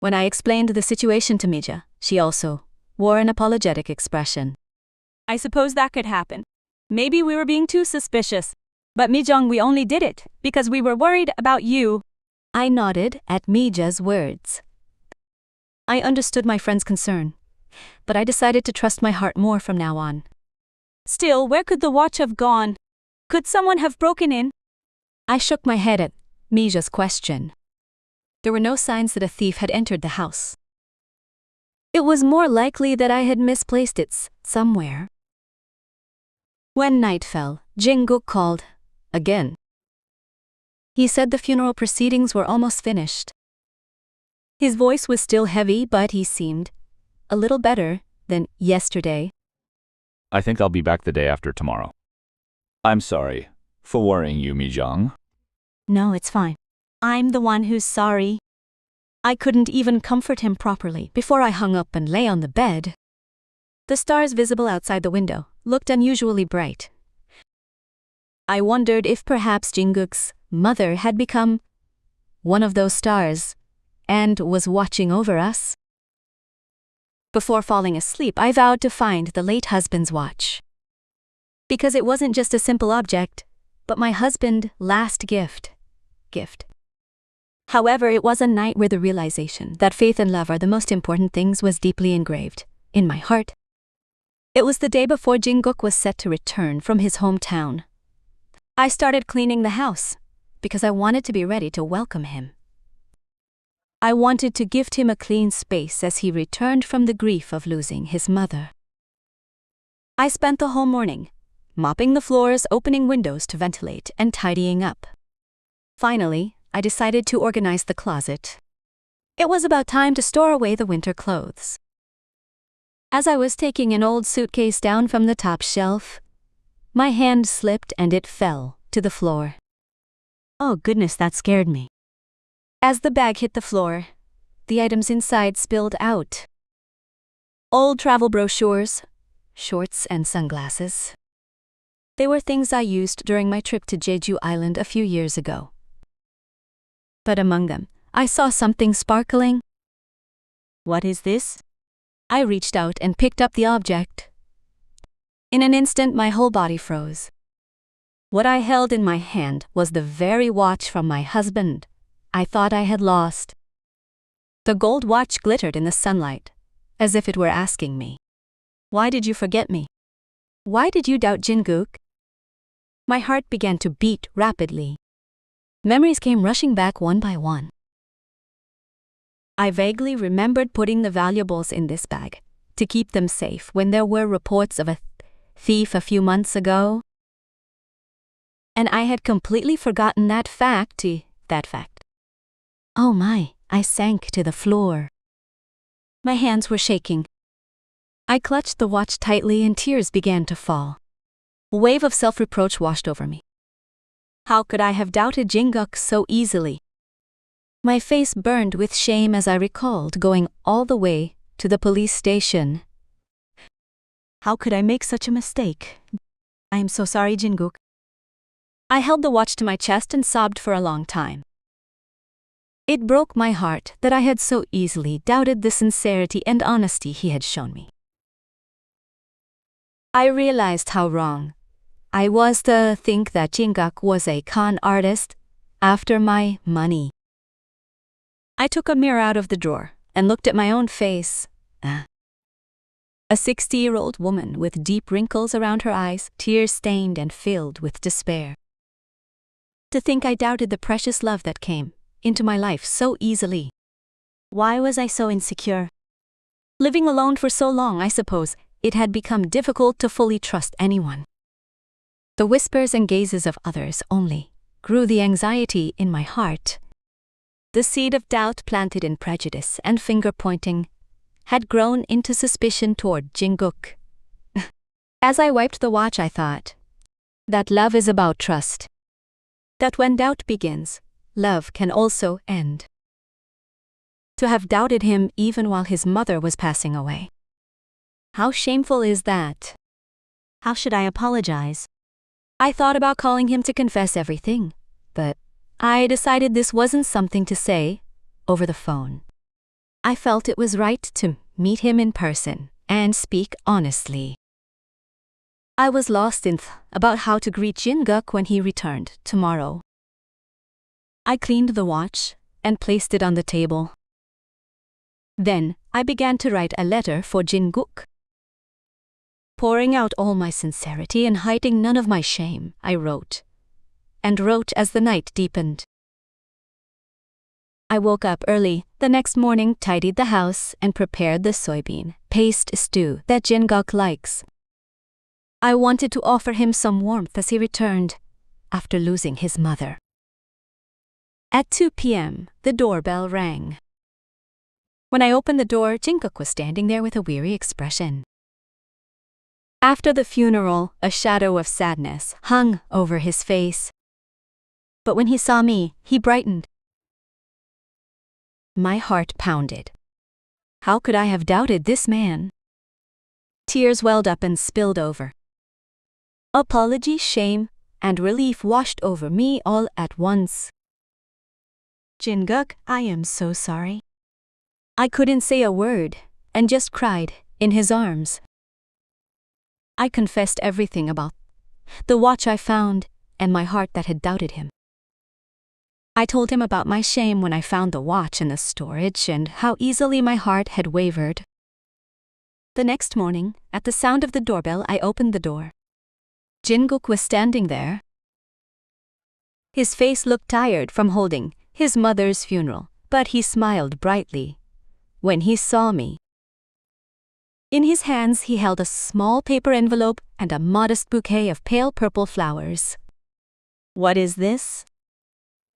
When I explained the situation to Mija, she also wore an apologetic expression. I suppose that could happen. Maybe we were being too suspicious. But Mi-jung, we only did it because we were worried about you. I nodded at Mija's words. I understood my friend's concern, but I decided to trust my heart more from now on. Still, where could the watch have gone? Could someone have broken in? I shook my head at Mija's question. There were no signs that a thief had entered the house. It was more likely that I had misplaced it somewhere. When night fell, Jin-guk called again. He said the funeral proceedings were almost finished. His voice was still heavy, but he seemed a little better than yesterday. I think I'll be back the day after tomorrow. I'm sorry for worrying you, Mi-jung. No, it's fine. I'm the one who's sorry. I couldn't even comfort him properly before I hung up and lay on the bed. The stars visible outside the window looked unusually bright. I wondered if perhaps Jin-guk's mother had become one of those stars and was watching over us. Before falling asleep, I vowed to find the late husband's watch. Because it wasn't just a simple object, but my husband's last gift. However, it was a night where the realization that faith and love are the most important things was deeply engraved in my heart. It was the day before Jin-guk was set to return from his hometown. I started cleaning the house because I wanted to be ready to welcome him. I wanted to gift him a clean space as he returned from the grief of losing his mother. I spent the whole morning mopping the floors, opening windows to ventilate, and tidying up. Finally, I decided to organize the closet. It was about time to store away the winter clothes. As I was taking an old suitcase down from the top shelf, my hand slipped and it fell to the floor. Oh goodness, that scared me. As the bag hit the floor, the items inside spilled out. Old travel brochures, shorts, and sunglasses. They were things I used during my trip to Jeju Island a few years ago. But among them, I saw something sparkling. What is this? I reached out and picked up the object. In an instant, my whole body froze. What I held in my hand was the very watch from my husband I thought I had lost. The gold watch glittered in the sunlight, as if it were asking me, "Why did you forget me? Why did you doubt Jin-guk?" My heart began to beat rapidly. Memories came rushing back one by one. I vaguely remembered putting the valuables in this bag to keep them safe when there were reports of a thief a few months ago. And I had completely forgotten that fact. Oh my, I sank to the floor. My hands were shaking. I clutched the watch tightly and tears began to fall. A wave of self-reproach washed over me. How could I have doubted Jinguk so easily? My face burned with shame as I recalled going all the way to the police station. How could I make such a mistake? I am so sorry, Jinguk. I held the watch to my chest and sobbed for a long time. It broke my heart that I had so easily doubted the sincerity and honesty he had shown me. I realized how wrong I was to think that Jinguk was a con artist after my money. I took a mirror out of the drawer and looked at my own face. A 60-year-old woman with deep wrinkles around her eyes, tear-stained and filled with despair. To think I doubted the precious love that came into my life so easily. Why was I so insecure? Living alone for so long, I suppose, it had become difficult to fully trust anyone. The whispers and gazes of others only grew the anxiety in my heart. The seed of doubt planted in prejudice and finger-pointing had grown into suspicion toward Jinguk. As I wiped the watch, I thought that love is about trust. That when doubt begins, love can also end. To have doubted him even while his mother was passing away. How shameful is that? How should I apologize? I thought about calling him to confess everything, but I decided this wasn't something to say over the phone. I felt it was right to meet him in person and speak honestly. I was lost in about how to greet Jinguk when he returned tomorrow. I cleaned the watch and placed it on the table. Then I began to write a letter for Jinguk. Pouring out all my sincerity and hiding none of my shame, I wrote, and wrote as the night deepened. I woke up early the next morning, tidied the house, and prepared the soybean paste stew that Jinguk likes. I wanted to offer him some warmth as he returned after losing his mother. At 2 p.m., the doorbell rang. When I opened the door, Jinguk was standing there with a weary expression. After the funeral, a shadow of sadness hung over his face. But when he saw me, he brightened. My heart pounded. How could I have doubted this man? Tears welled up and spilled over. Apology, shame, and relief washed over me all at once. Jinguk, I am so sorry. I couldn't say a word and just cried in his arms. I confessed everything about the watch I found and my heart that had doubted him. I told him about my shame when I found the watch in the storage and how easily my heart had wavered. The next morning, at the sound of the doorbell, I opened the door. Jinguk was standing there. His face looked tired from holding his mother's funeral, but he smiled brightly when he saw me. In his hands, he held a small paper envelope and a modest bouquet of pale purple flowers. What is this?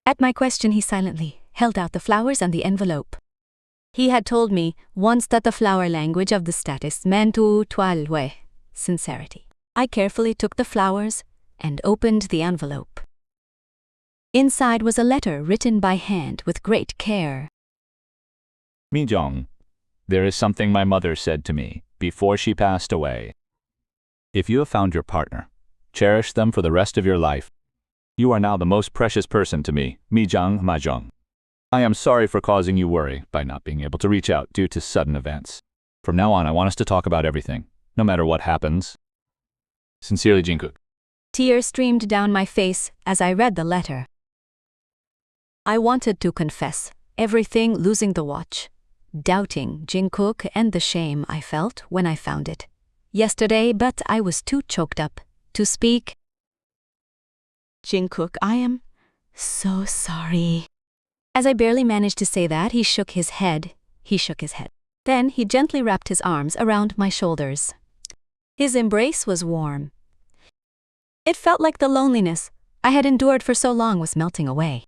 At my question, he silently held out the flowers and the envelope. He had told me once that the flower language of the status meant tualwe, sincerity. I carefully took the flowers and opened the envelope. Inside was a letter written by hand with great care. Mijong, there is something my mother said to me before she passed away. If you have found your partner, cherish them for the rest of your life. You are now the most precious person to me, Mijong Mahjong. I am sorry for causing you worry by not being able to reach out due to sudden events. From now on, I want us to talk about everything, no matter what happens. Sincerely, Jinguk. Tears streamed down my face as I read the letter. I wanted to confess everything, losing the watch, doubting Jinguk, and the shame I felt when I found it yesterday, but I was too choked up to speak. Jinguk, I am so sorry. As I barely managed to say that, he shook his head. Then he gently wrapped his arms around my shoulders. His embrace was warm. It felt like the loneliness I had endured for so long was melting away.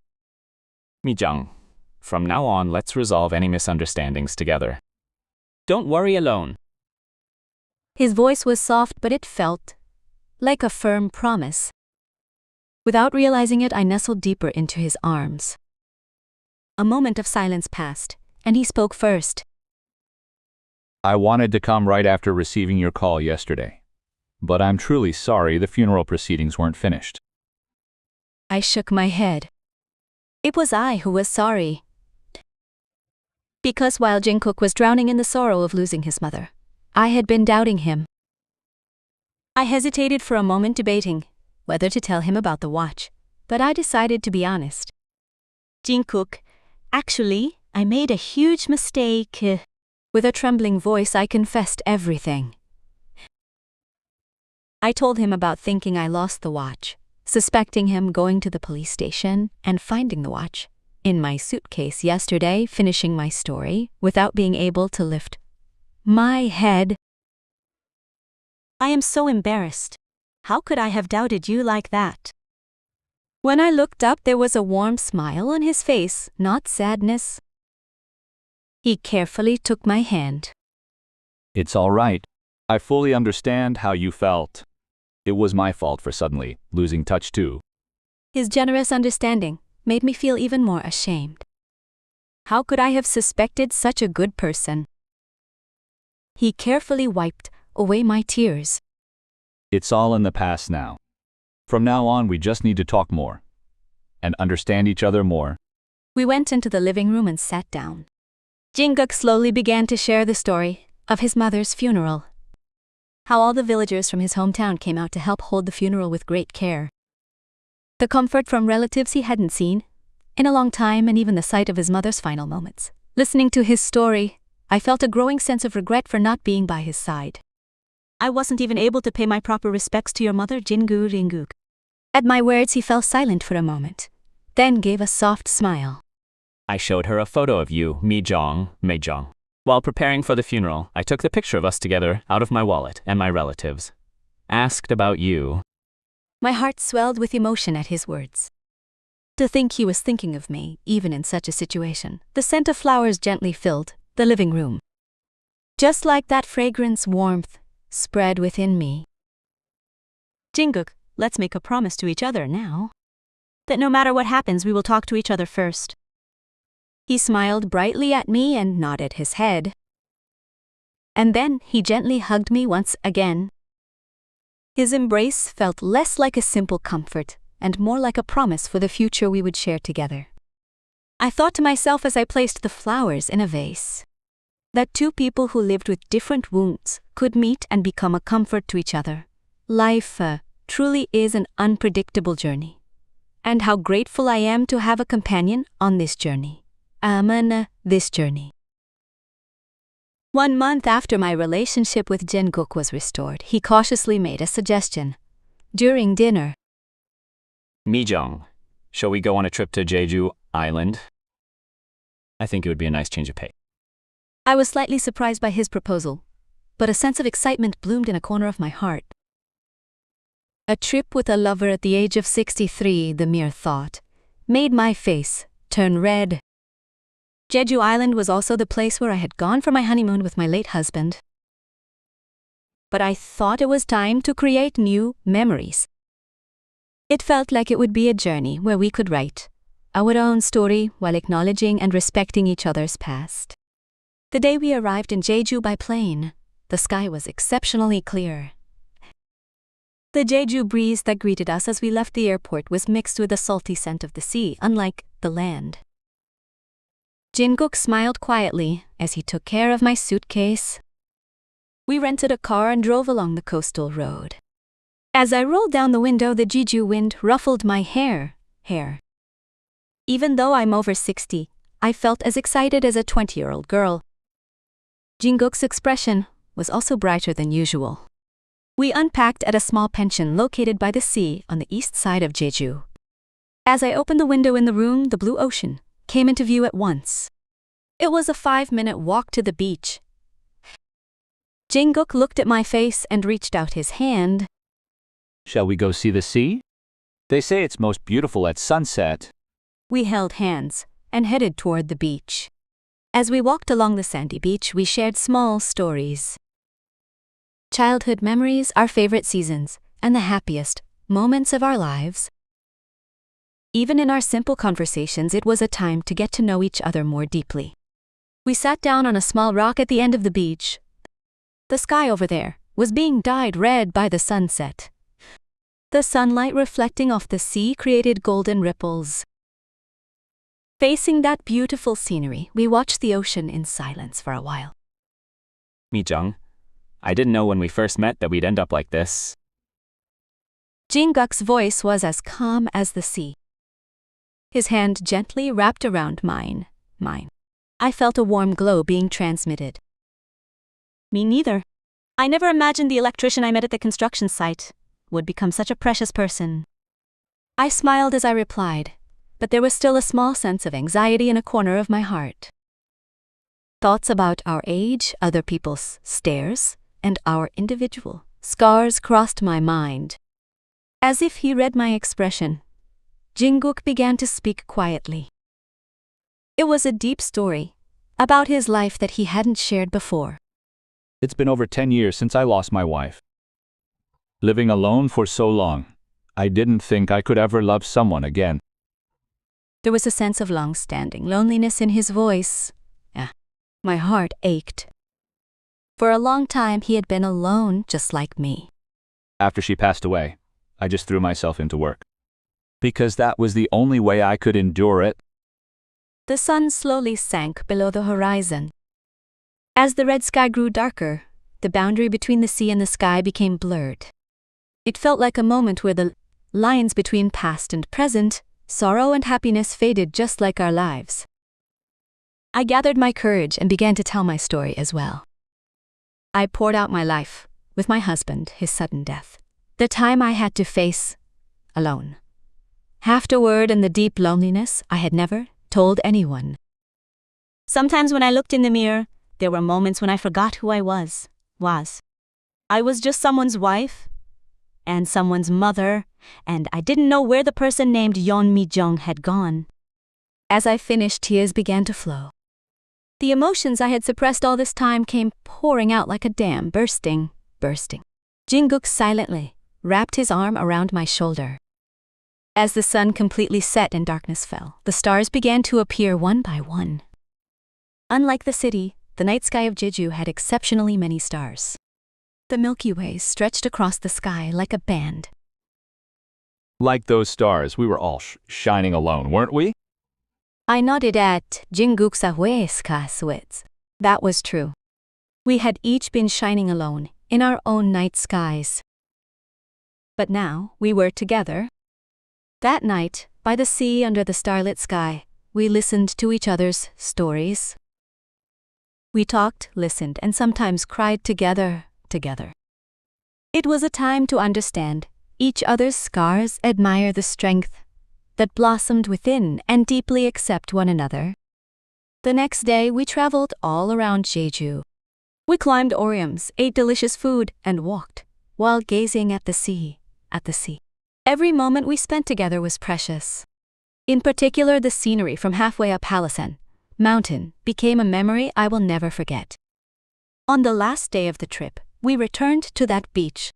Mijong, from now on, let's resolve any misunderstandings together. Don't worry alone. His voice was soft, but it felt like a firm promise. Without realizing it, I nestled deeper into his arms. A moment of silence passed, and he spoke first. I wanted to come right after receiving your call yesterday, but I'm truly sorry the funeral proceedings weren't finished. I shook my head. It was I who was sorry. Because while Jin-kook was drowning in the sorrow of losing his mother, I had been doubting him. I hesitated for a moment, debating whether to tell him about the watch, but I decided to be honest. Jin-kook, actually, I made a huge mistake. With a trembling voice, I confessed everything. I told him about thinking I lost the watch, suspecting him going to the police station and finding the watch in my suitcase yesterday, finishing my story without being able to lift my head. I am so embarrassed. How could I have doubted you like that? When I looked up, there was a warm smile on his face, not sadness. He carefully took my hand. It's all right. I fully understand how you felt. It was my fault for suddenly losing touch too. His generous understanding made me feel even more ashamed. How could I have suspected such a good person? He carefully wiped away my tears. It's all in the past now. From now on, we just need to talk more and understand each other more. We went into the living room and sat down. Jin-kook slowly began to share the story of his mother's funeral. How all the villagers from his hometown came out to help hold the funeral with great care. The comfort from relatives he hadn't seen in a long time, and even the sight of his mother's final moments. Listening to his story, I felt a growing sense of regret for not being by his side. I wasn't even able to pay my proper respects to your mother, Jin-kook. At my words, he fell silent for a moment, then gave a soft smile. I showed her a photo of you, Mei-jong. While preparing for the funeral, I took the picture of us together out of my wallet and my relatives. Asked about you. My heart swelled with emotion at his words. To think he was thinking of me, even in such a situation. The scent of flowers gently filled the living room. Just like that fragrance, warmth spread within me. Jin-kook, let's make a promise to each other now. That no matter what happens, we will talk to each other first. He smiled brightly at me and nodded his head. And then he gently hugged me once again. His embrace felt less like a simple comfort and more like a promise for the future we would share together. I thought to myself as I placed the flowers in a vase, that two people who lived with different wounds could meet and become a comfort to each other. Life truly is an unpredictable journey. And how grateful I am to have a companion on this journey. This journey. 1 month after my relationship with Jin-kook was restored, he cautiously made a suggestion. During dinner, Mi-jong, shall we go on a trip to Jeju Island? I think it would be a nice change of pace. I was slightly surprised by his proposal, but a sense of excitement bloomed in a corner of my heart. A trip with a lover at the age of 63, the mere thought, made my face turn red. Jeju Island was also the place where I had gone for my honeymoon with my late husband. But I thought it was time to create new memories. It felt like it would be a journey where we could write our own story while acknowledging and respecting each other's past. The day we arrived in Jeju by plane, the sky was exceptionally clear. The Jeju breeze that greeted us as we left the airport was mixed with the salty scent of the sea, unlike the land. Jin-kook smiled quietly as he took care of my suitcase. We rented a car and drove along the coastal road. As I rolled down the window, the Jeju wind ruffled my hair. Even though I'm over 60, I felt as excited as a 20-year-old girl. Jin-kook's expression was also brighter than usual. We unpacked at a small pension located by the sea on the east side of Jeju. As I opened the window in the room, the blue ocean came into view at once. It was a 5-minute walk to the beach. Jin-kook looked at my face and reached out his hand. Shall we go see the sea? They say it's most beautiful at sunset. We held hands and headed toward the beach. As we walked along the sandy beach, we shared small stories. Childhood memories, our favorite seasons, and the happiest moments of our lives. Even in our simple conversations, it was a time to get to know each other more deeply. We sat down on a small rock at the end of the beach. The sky over there was being dyed red by the sunset. The sunlight reflecting off the sea created golden ripples. Facing that beautiful scenery, we watched the ocean in silence for a while. Mi-jung, I didn't know when we first met that we'd end up like this. Jin-guk's voice was as calm as the sea. His hand gently wrapped around mine. I felt a warm glow being transmitted. Me neither. I never imagined the electrician I met at the construction site would become such a precious person. I smiled as I replied, but there was still a small sense of anxiety in a corner of my heart. Thoughts about our age, other people's stares, and our individual scars crossed my mind. As if he read my expression, Jin-guk began to speak quietly. It was a deep story about his life that he hadn't shared before. It's been over 10 years since I lost my wife. Living alone for so long, I didn't think I could ever love someone again. There was a sense of long-standing loneliness in his voice. My heart ached. For a long time, he had been alone just like me. After she passed away, I just threw myself into work. Because that was the only way I could endure it. The sun slowly sank below the horizon. As the red sky grew darker, the boundary between the sea and the sky became blurred. It felt like a moment where the lines between past and present, sorrow and happiness faded just like our lives. I gathered my courage and began to tell my story as well. I poured out my life with my husband, his sudden death, the time I had to face alone. Afterward, and the deep loneliness I had never told anyone. Sometimes when I looked in the mirror, there were moments when I forgot who I was. I was just someone's wife and someone's mother, and I didn't know where the person named Yeon Mi-jung had gone. As I finished, tears began to flow. The emotions I had suppressed all this time came pouring out like a dam bursting. Jin-guk silently wrapped his arm around my shoulder. As the sun completely set and darkness fell, the stars began to appear one by one. Unlike the city, the night sky of Jeju had exceptionally many stars. The Milky Way stretched across the sky like a band. Like those stars, we were all shining alone, weren't we? I nodded at Jin-guk's swits. That was true. We had each been shining alone in our own night skies. But now we were together. That night, by the sea under the starlit sky, we listened to each other's stories. We talked, listened, and sometimes cried together. It was a time to understand each other's scars, admire the strength that blossomed within, and deeply accept one another. The next day, we traveled all around Jeju. We climbed oriums, ate delicious food, and walked while gazing at the sea. Every moment we spent together was precious. In particular, the scenery from halfway up Halasan Mountain became a memory I will never forget. On the last day of the trip, we returned to that beach.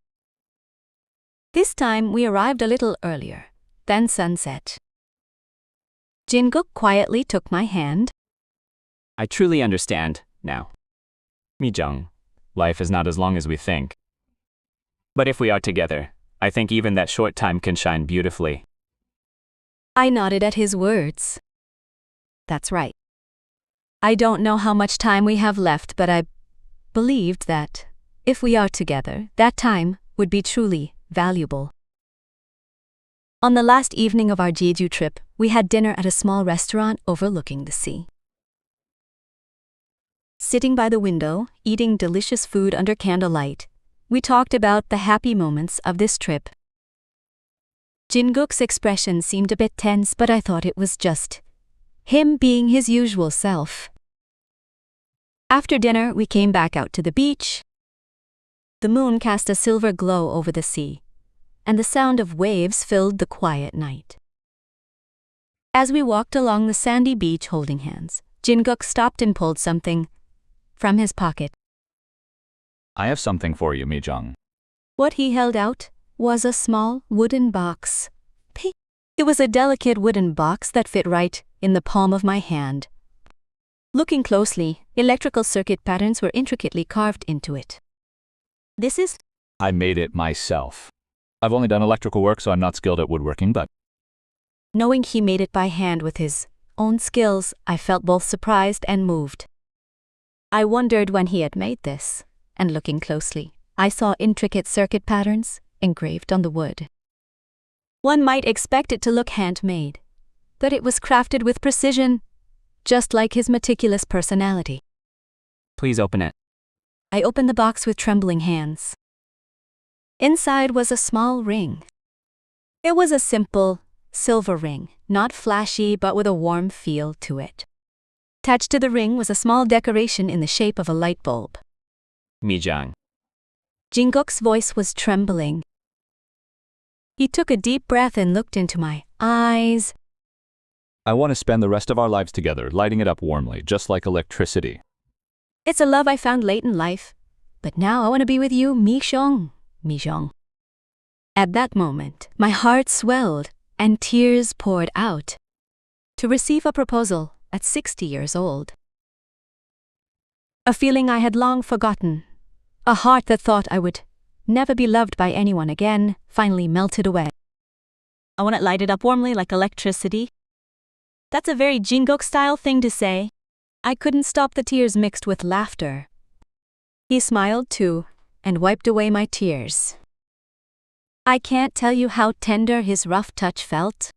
This time we arrived a little earlier than sunset. Jin-guk quietly took my hand. I truly understand now. Mi-jung, life is not as long as we think. But if we are together, I think even that short time can shine beautifully. I nodded at his words. That's right. I don't know how much time we have left, but I believed that if we are together, that time would be truly valuable. On the last evening of our Jeju trip, we had dinner at a small restaurant overlooking the sea. Sitting by the window, eating delicious food under candlelight, we talked about the happy moments of this trip. Jin-guk's expression seemed a bit tense, but I thought it was just him being his usual self. After dinner, we came back out to the beach. The moon cast a silver glow over the sea, and the sound of waves filled the quiet night. As we walked along the sandy beach holding hands, Jin-guk stopped and pulled something from his pocket. I have something for you, Mi-jung. What he held out was a small wooden box. It was a delicate wooden box that fit right in the palm of my hand. Looking closely, electrical circuit patterns were intricately carved into it. This is... I made it myself. I've only done electrical work, so I'm not skilled at woodworking, but Knowing he made it by hand with his own skills, I felt both surprised and moved. I wondered when he had made this, and looking closely, I saw intricate circuit patterns engraved on the wood. One might expect it to look handmade, but it was crafted with precision, just like his meticulous personality. Please open it. I opened the box with trembling hands. Inside was a small ring. It was a simple, silver ring, not flashy but with a warm feel to it. Attached to the ring was a small decoration in the shape of a light bulb. Mijang. Jinguk's voice was trembling. He took a deep breath and looked into my eyes. I want to spend the rest of our lives together, lighting it up warmly, just like electricity. It's a love I found late in life, but now I want to be with you, Mijong. At that moment, my heart swelled and tears poured out. To receive a proposal at 60 years old. A feeling I had long forgotten, a heart that thought I would never be loved by anyone again, finally melted away. I want it lighted up warmly like electricity. That's a very Jinguk-style thing to say. I couldn't stop the tears mixed with laughter. He smiled too, and wiped away my tears. I can't tell you how tender his rough touch felt.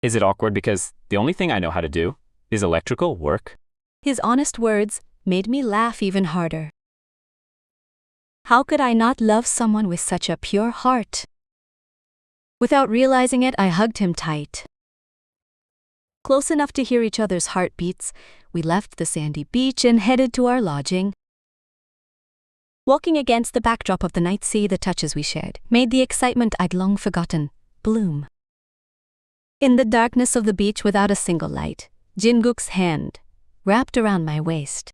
Is it awkward because the only thing I know how to do is electrical work? His honest words made me laugh even harder. How could I not love someone with such a pure heart? Without realizing it, I hugged him tight. Close enough to hear each other's heartbeats, we left the sandy beach and headed to our lodging. Walking against the backdrop of the night sea, the touches we shared made the excitement I'd long forgotten bloom. In the darkness of the beach without a single light, Jinguk's hand wrapped around my waist.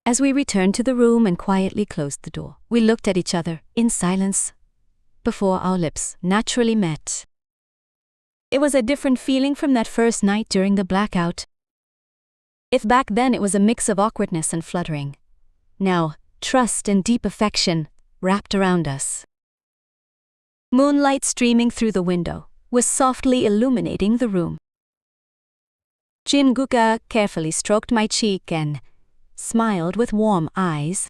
As we returned to the room and quietly closed the door, we looked at each other in silence before our lips naturally met. It was a different feeling from that first night during the blackout. If back then it was a mix of awkwardness and fluttering, now trust and deep affection wrapped around us. Moonlight streaming through the window was softly illuminating the room. Jinguka carefully stroked my cheek and smiled with warm eyes.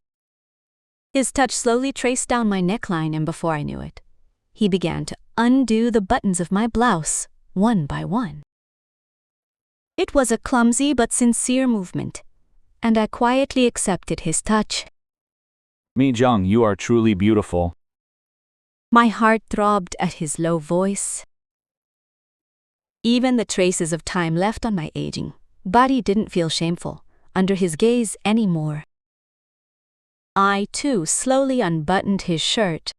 His touch slowly traced down my neckline, and before I knew it, he began to undo the buttons of my blouse one by one. It was a clumsy but sincere movement, and I quietly accepted his touch. Mijang, you are truly beautiful. My heart throbbed at his low voice. Even the traces of time left on my aging body didn't feel shameful under his gaze anymore. I, too, slowly unbuttoned his shirt.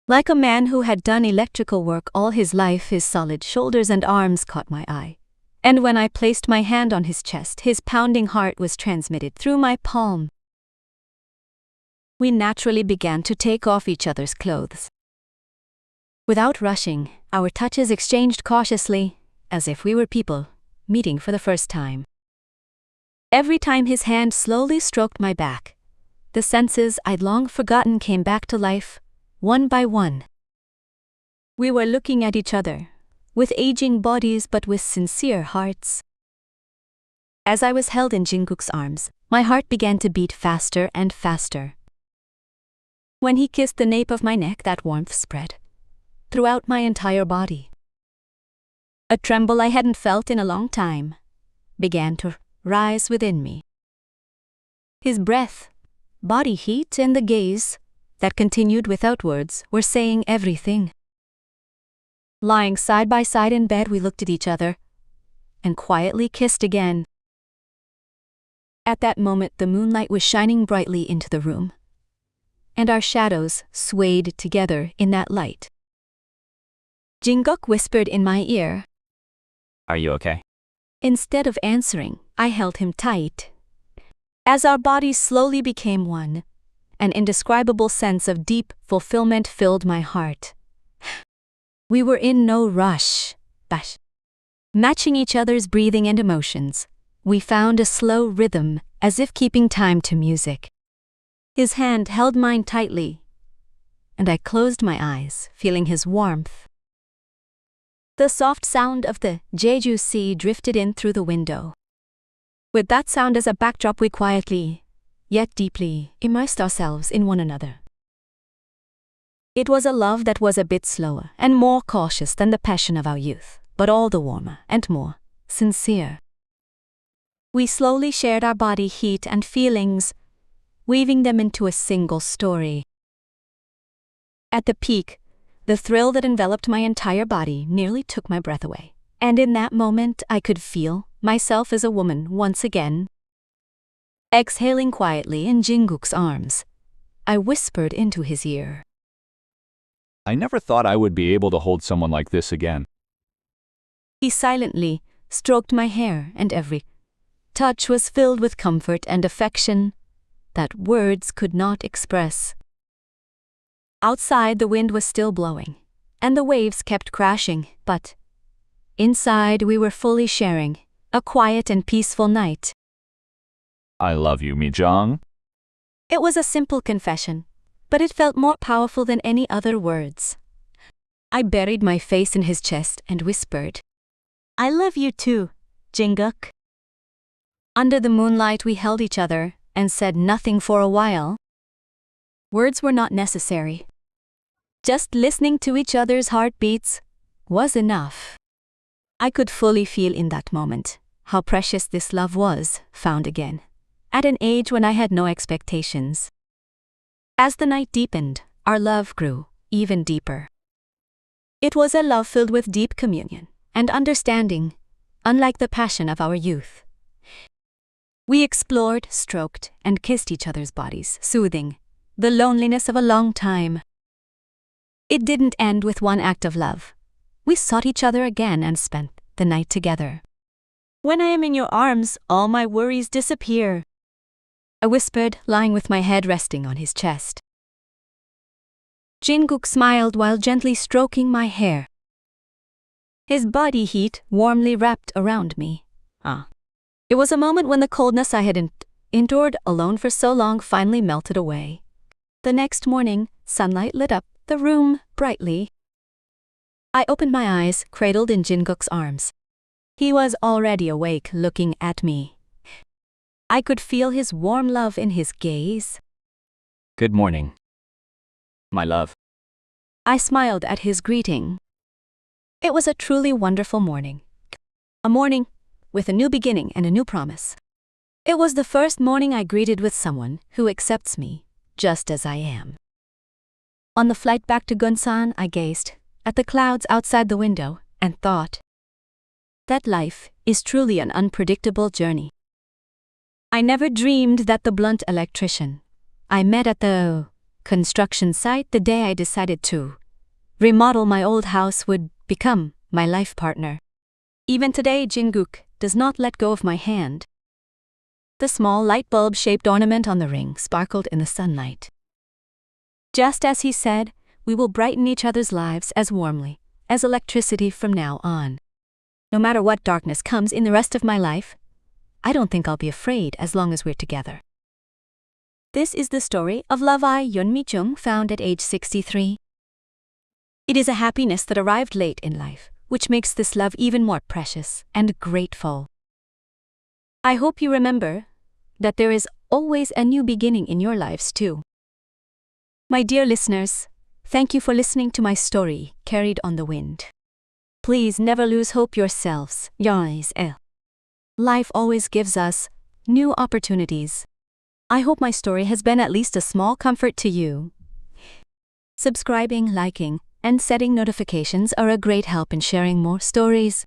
Like a man who had done electrical work all his life, his solid shoulders and arms caught my eye. And when I placed my hand on his chest, his pounding heart was transmitted through my palm. We naturally began to take off each other's clothes. Without rushing, our touches exchanged cautiously, as if we were people meeting for the first time. Every time his hand slowly stroked my back, the senses I'd long forgotten came back to life, one by one. We were looking at each other, with aging bodies but with sincere hearts. As I was held in Jinguk's arms, my heart began to beat faster and faster. When he kissed the nape of my neck, that warmth spread throughout my entire body. A tremble I hadn't felt in a long time began to rise within me. His breath, body heat, and the gaze that continued without words were saying everything. Lying side by side in bed, we looked at each other and quietly kissed again. At that moment, the moonlight was shining brightly into the room, and our shadows swayed together in that light. Jinguk whispered in my ear. Are you okay? Instead of answering, I held him tight. As our bodies slowly became one, an indescribable sense of deep fulfillment filled my heart. We were in no rush, but matching each other's breathing and emotions, we found a slow rhythm as if keeping time to music. His hand held mine tightly, and I closed my eyes, feeling his warmth. The soft sound of the Jeju Sea drifted in through the window. With that sound as a backdrop, we quietly, yet deeply, immersed ourselves in one another. It was a love that was a bit slower and more cautious than the passion of our youth, but all the warmer and more sincere. We slowly shared our body heat and feelings, weaving them into a single story. At the peak, the thrill that enveloped my entire body nearly took my breath away, and in that moment I could feel myself as a woman once again. Exhaling quietly in Jinguk's arms, I whispered into his ear. I never thought I would be able to hold someone like this again. He silently stroked my hair, and every touch was filled with comfort and affection that words could not express. Outside, the wind was still blowing, and the waves kept crashing, but inside we were fully sharing a quiet and peaceful night. I love you, Mi-jung. It was a simple confession, but it felt more powerful than any other words. I buried my face in his chest and whispered, I love you too, Jinguk. Under the moonlight, we held each other and said nothing for a while. Words were not necessary. Just listening to each other's heartbeats was enough. I could fully feel in that moment how precious this love was, found again, at an age when I had no expectations. As the night deepened, our love grew even deeper. It was a love filled with deep communion and understanding, unlike the passion of our youth. We explored, stroked, and kissed each other's bodies, soothing the loneliness of a long time. It didn't end with one act of love. We sought each other again and spent the night together. When I am in your arms, all my worries disappear, I whispered, lying with my head resting on his chest. Jinguk smiled while gently stroking my hair. His body heat warmly wrapped around me. It was a moment when the coldness I had endured alone for so long finally melted away. The next morning, sunlight lit up the room brightly. I opened my eyes, cradled in Jinguk's arms. He was already awake, looking at me. I could feel his warm love in his gaze. Good morning, my love. I smiled at his greeting. It was a truly wonderful morning. A morning with a new beginning and a new promise. It was the first morning I greeted with someone who accepts me just as I am. On the flight back to Gunsan, I gazed at the clouds outside the window and thought that life is truly an unpredictable journey. I never dreamed that the blunt electrician I met at the construction site the day I decided to remodel my old house would become my life partner. Even today, Jinguk does not let go of my hand. The small light bulb-shaped ornament on the ring sparkled in the sunlight. Just as he said, we will brighten each other's lives as warmly as electricity from now on. No matter what darkness comes in the rest of my life, I don't think I'll be afraid as long as we're together. This is the story of Love I Yun Mi-jung, found at age 63. It is a happiness that arrived late in life, which makes this love even more precious and grateful. I hope you remember that there is always a new beginning in your lives too. My dear listeners, thank you for listening to my story, Carried on the Wind. Please never lose hope yourselves. Life always gives us new opportunities. I hope my story has been at least a small comfort to you. Subscribing, liking, and setting notifications are a great help in sharing more stories.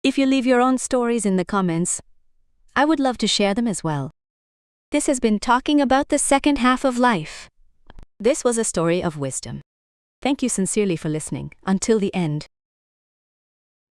If you leave your own stories in the comments, I would love to share them as well. This has been talking about the second half of life. This was a story of wisdom. Thank you sincerely for listening until the end.